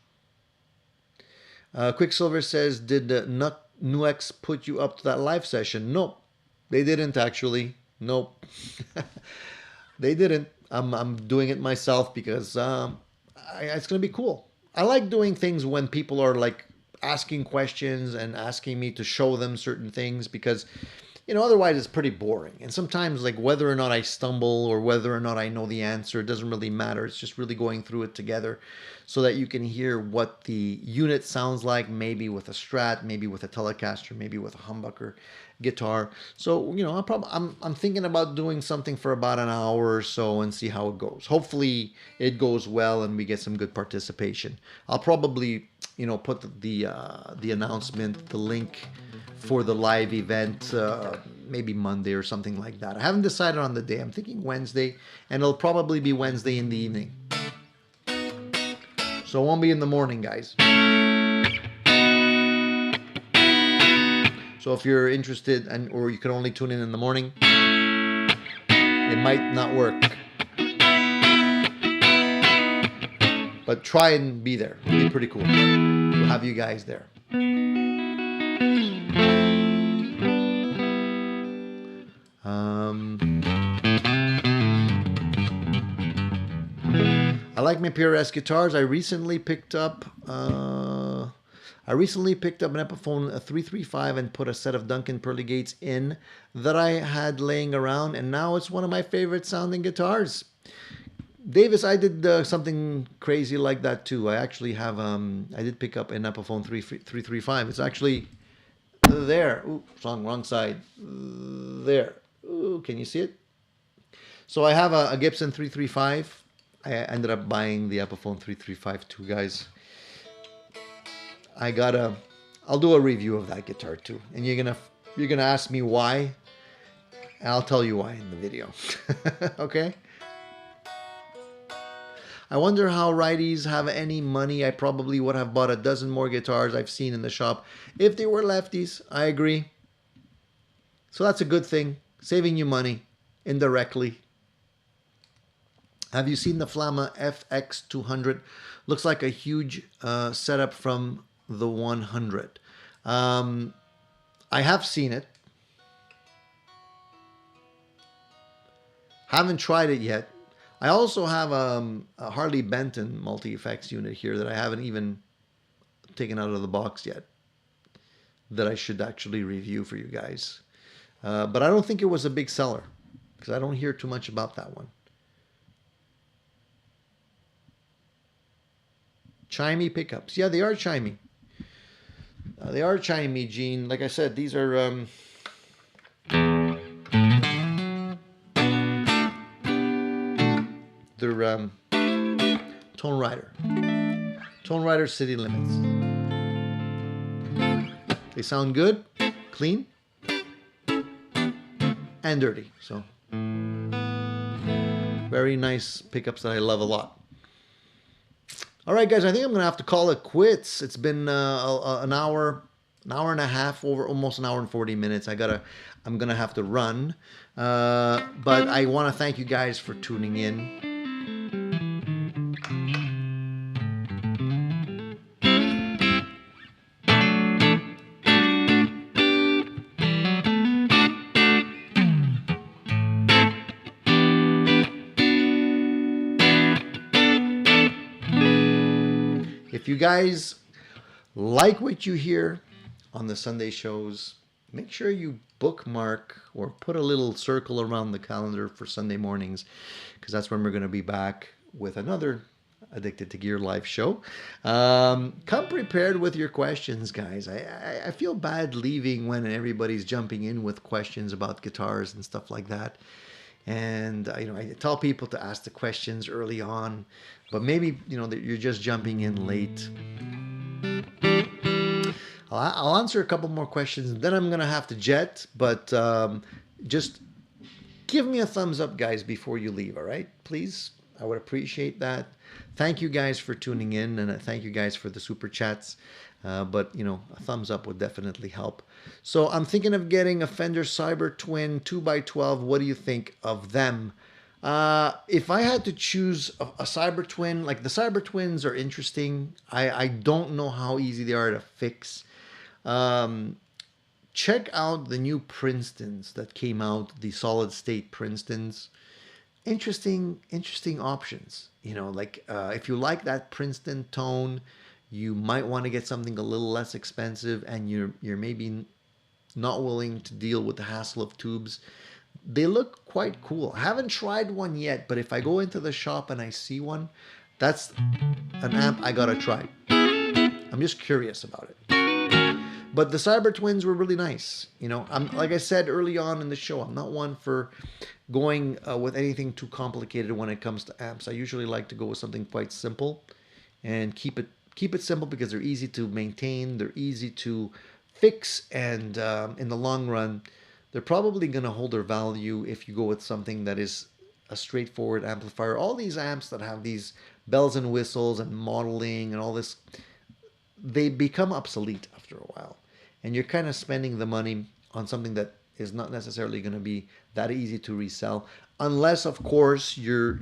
Quicksilver says, did Nuex put you up to that live session? Nope, they didn't actually. Nope. They didn't. I'm doing it myself because it's going to be cool. I like doing things when people are like asking questions and asking me to show them certain things because, otherwise it's pretty boring. And sometimes like whether or not I stumble or whether or not I know the answer, it doesn't really matter. It's just really going through it together. so that you can hear what the unit sounds like, maybe with a Strat, maybe with a Telecaster, maybe with a humbucker guitar. So, you know, I'm thinking about doing something for about an hour or so and see how it goes. Hopefully it goes well and we get some good participation. I'll probably, you know, put the announcement, the link for the live event, maybe Monday or something like that. I haven't decided on the day. I'm thinking Wednesday, and it'll probably be Wednesday in the evening. So it won't be in the morning, guys. So if you're interested, or you can only tune in the morning, it might not work. But try and be there. It'll be pretty cool. We'll have you guys there. I like my PRS guitars. I recently picked up an Epiphone 335 and put a set of Duncan Pearly Gates in that I had laying around, and now it's one of my favorite sounding guitars. Davis, I did something crazy like that too. I actually have I did pick up an Epiphone 335. It's actually there. Ooh, wrong side. There. Ooh, can you see it? So I have a Gibson 335. I ended up buying the Epiphone 335 too, guys. I'll do a review of that guitar too, and you're gonna ask me why. I'll tell you why in the video. Okay. I wonder how righties have any money. I probably would have bought a dozen more guitars I've seen in the shop if they were lefties. I agree. So that's a good thing, saving you money indirectly. Have you seen the Flamma FX200? Looks like a huge setup from the 100. I have seen it. Haven't tried it yet. I also have a Harley Benton multi-effects unit here that I haven't even taken out of the box yet, that I should actually review for you guys. But I don't think it was a big seller, because I don't hear too much about that one. Chimey pickups. Yeah, they are chimey. They are chimey, Gene. Like I said, these are they're Tone Rider. Tone Rider City Limits. They sound good, clean, and dirty. So very nice pickups that I love a lot. All right, guys, I think I'm going to have to call it quits. It's been an hour and a half, over almost an hour and 40 minutes. I'm going to have to run. But I want to thank you guys for tuning in. If you guys like what you hear on the Sunday shows, make sure you bookmark or put a little circle around the calendar for Sunday mornings, because that's when we're going to be back with another Addicted to Gear live show. Come prepared with your questions, guys. I feel bad leaving when everybody's jumping in with questions about guitars and stuff like that. And I tell people to ask the questions early on, but maybe that you're just jumping in late. I'll answer a couple more questions, then I'm gonna have to jet. But just give me a thumbs up, guys, before you leave. All right, please. I would appreciate that. Thank you guys for tuning in, and thank you guys for the super chats. But a thumbs up would definitely help. So I'm thinking of getting a Fender Cyber Twin 2x12. What do you think of them? If I had to choose a Cyber Twin, like the Cyber Twins are interesting. I don't know how easy they are to fix. Check out the new Princetons that came out, the solid state Princetons. Interesting options. If you like that Princeton tone, you might want to get something a little less expensive, and you're maybe not willing to deal with the hassle of tubes. They look quite cool. I haven't tried one yet, but if I go into the shop and I see one, That's an amp I gotta try. I'm just curious about it. But the Cyber Twins were really nice. You know, I'm like I said early on in the show, I'm not one for going with anything too complicated when it comes to amps. I usually like to go with something quite simple and keep it simple because they're easy to maintain, they're easy to fix, and in the long run, they're probably going to hold their value if you go with something that is a straightforward amplifier. All these amps that have these bells and whistles and modeling and all this, they become obsolete after a while. And you're kind of spending the money on something that is not necessarily going to be that easy to resell, unless, of course, you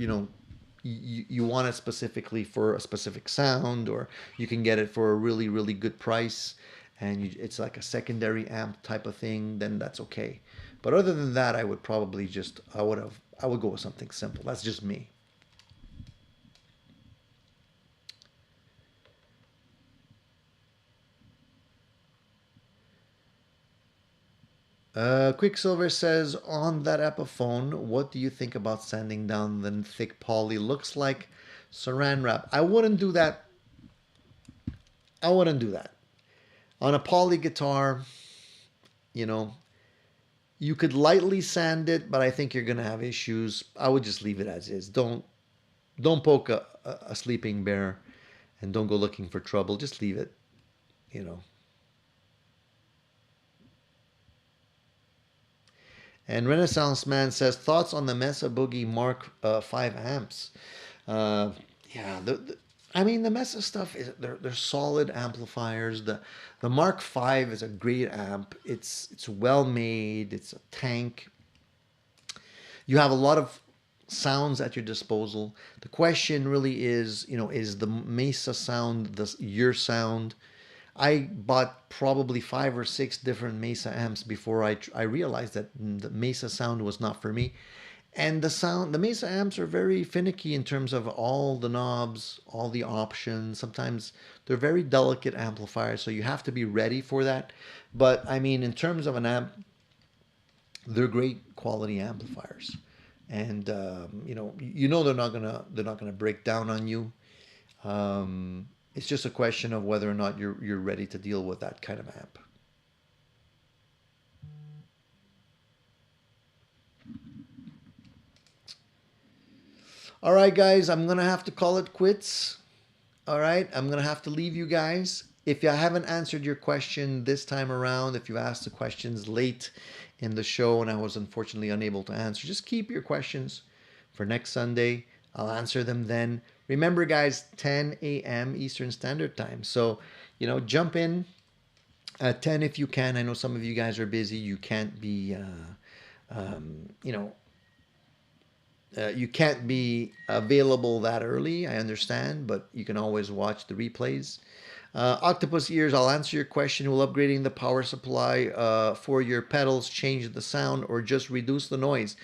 want it specifically for a specific sound, or you can get it for a really, really good price, and it's like a secondary amp type of thing, then that's okay. But other than that, I would probably I would go with something simple. That's just me. Quicksilver says, on that Epiphone, what do you think about sanding down the thick poly? Looks like saran wrap. I wouldn't do that. I wouldn't do that. On a poly guitar, you know, you could lightly sand it, but I think you're gonna have issues. I would just leave it as is. Don't poke a sleeping bear, and don't go looking for trouble. Just leave it, you know. And Renaissance Man says, thoughts on the Mesa Boogie Mark 5 amps. Uh, yeah, I mean, the Mesa stuff is they're solid amplifiers. The Mark 5 is a great amp. It's well made. It's a tank. You have a lot of sounds at your disposal. The question really is, you know, is the Mesa sound your sound? I bought probably 5 or 6 different Mesa amps before I realized that the Mesa sound was not for me. And the Mesa amps are very finicky in terms of all the knobs, all the options. Sometimes they're very delicate amplifiers, so you have to be ready for that. But I mean, in terms of an amp, they're great quality amplifiers, and they're not gonna break down on you. It's just a question of whether or not you're ready to deal with that kind of amp. All right, guys, I'm gonna have to call it quits. All right, I'm gonna have to leave you guys. If I haven't answered your question this time around, if you asked the questions late in the show and I was unfortunately unable to answer, just keep your questions for next Sunday. I'll answer them then. Remember, guys, 10 a.m. Eastern Standard Time. So, jump in at 10 if you can. I know some of you guys are busy. You can't be, you can't be available that early. I understand, but you can always watch the replays. Octopus Ears, I'll answer your question. Will upgrading the power supply for your pedals change the sound or just reduce the noise?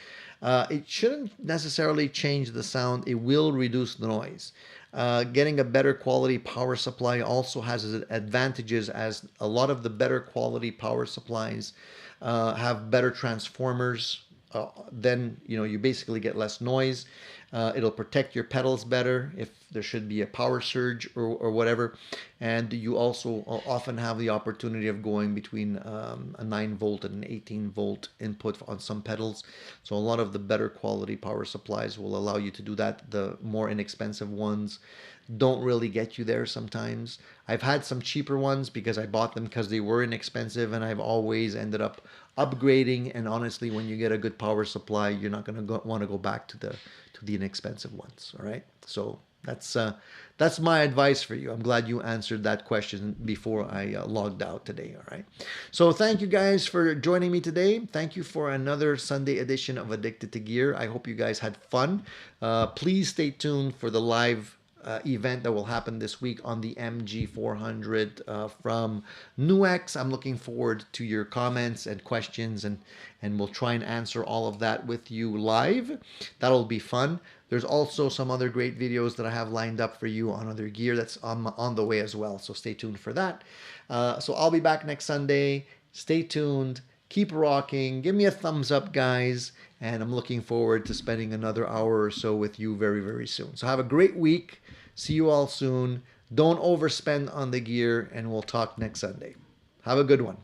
It shouldn't necessarily change the sound. It will reduce the noise. Getting a better quality power supply also has advantages, as a lot of the better quality power supplies have better transformers. Then you basically get less noise. It'll protect your pedals better if there should be a power surge or whatever. And you also often have the opportunity of going between a 9-volt and an 18-volt input on some pedals. So a lot of the better quality power supplies will allow you to do that. The more inexpensive ones don't really get you there sometimes. I've had some cheaper ones because I bought them because they were inexpensive, and I've always ended up upgrading. And honestly, when you get a good power supply, you're not going to want to go back to the inexpensive ones. All right, so that's my advice for you. I'm glad you answered that question before I logged out today. All right, so thank you guys for joining me today. Thank you for another Sunday edition of Addicted to Gear. I hope you guys had fun. Please stay tuned for the live event that will happen this week on the MG400 from NUX. I'm looking forward to your comments and questions, and we'll try and answer all of that with you live. That'll be fun. There's also some other great videos that I have lined up for you on other gear that's on the way as well, so stay tuned for that. So I'll be back next Sunday. Stay tuned. Keep rocking. Give me a thumbs up, guys. And I'm looking forward to spending another hour or so with you very, very soon. So have a great week. See you all soon. Don't overspend on the gear, and we'll talk next Sunday. Have a good one.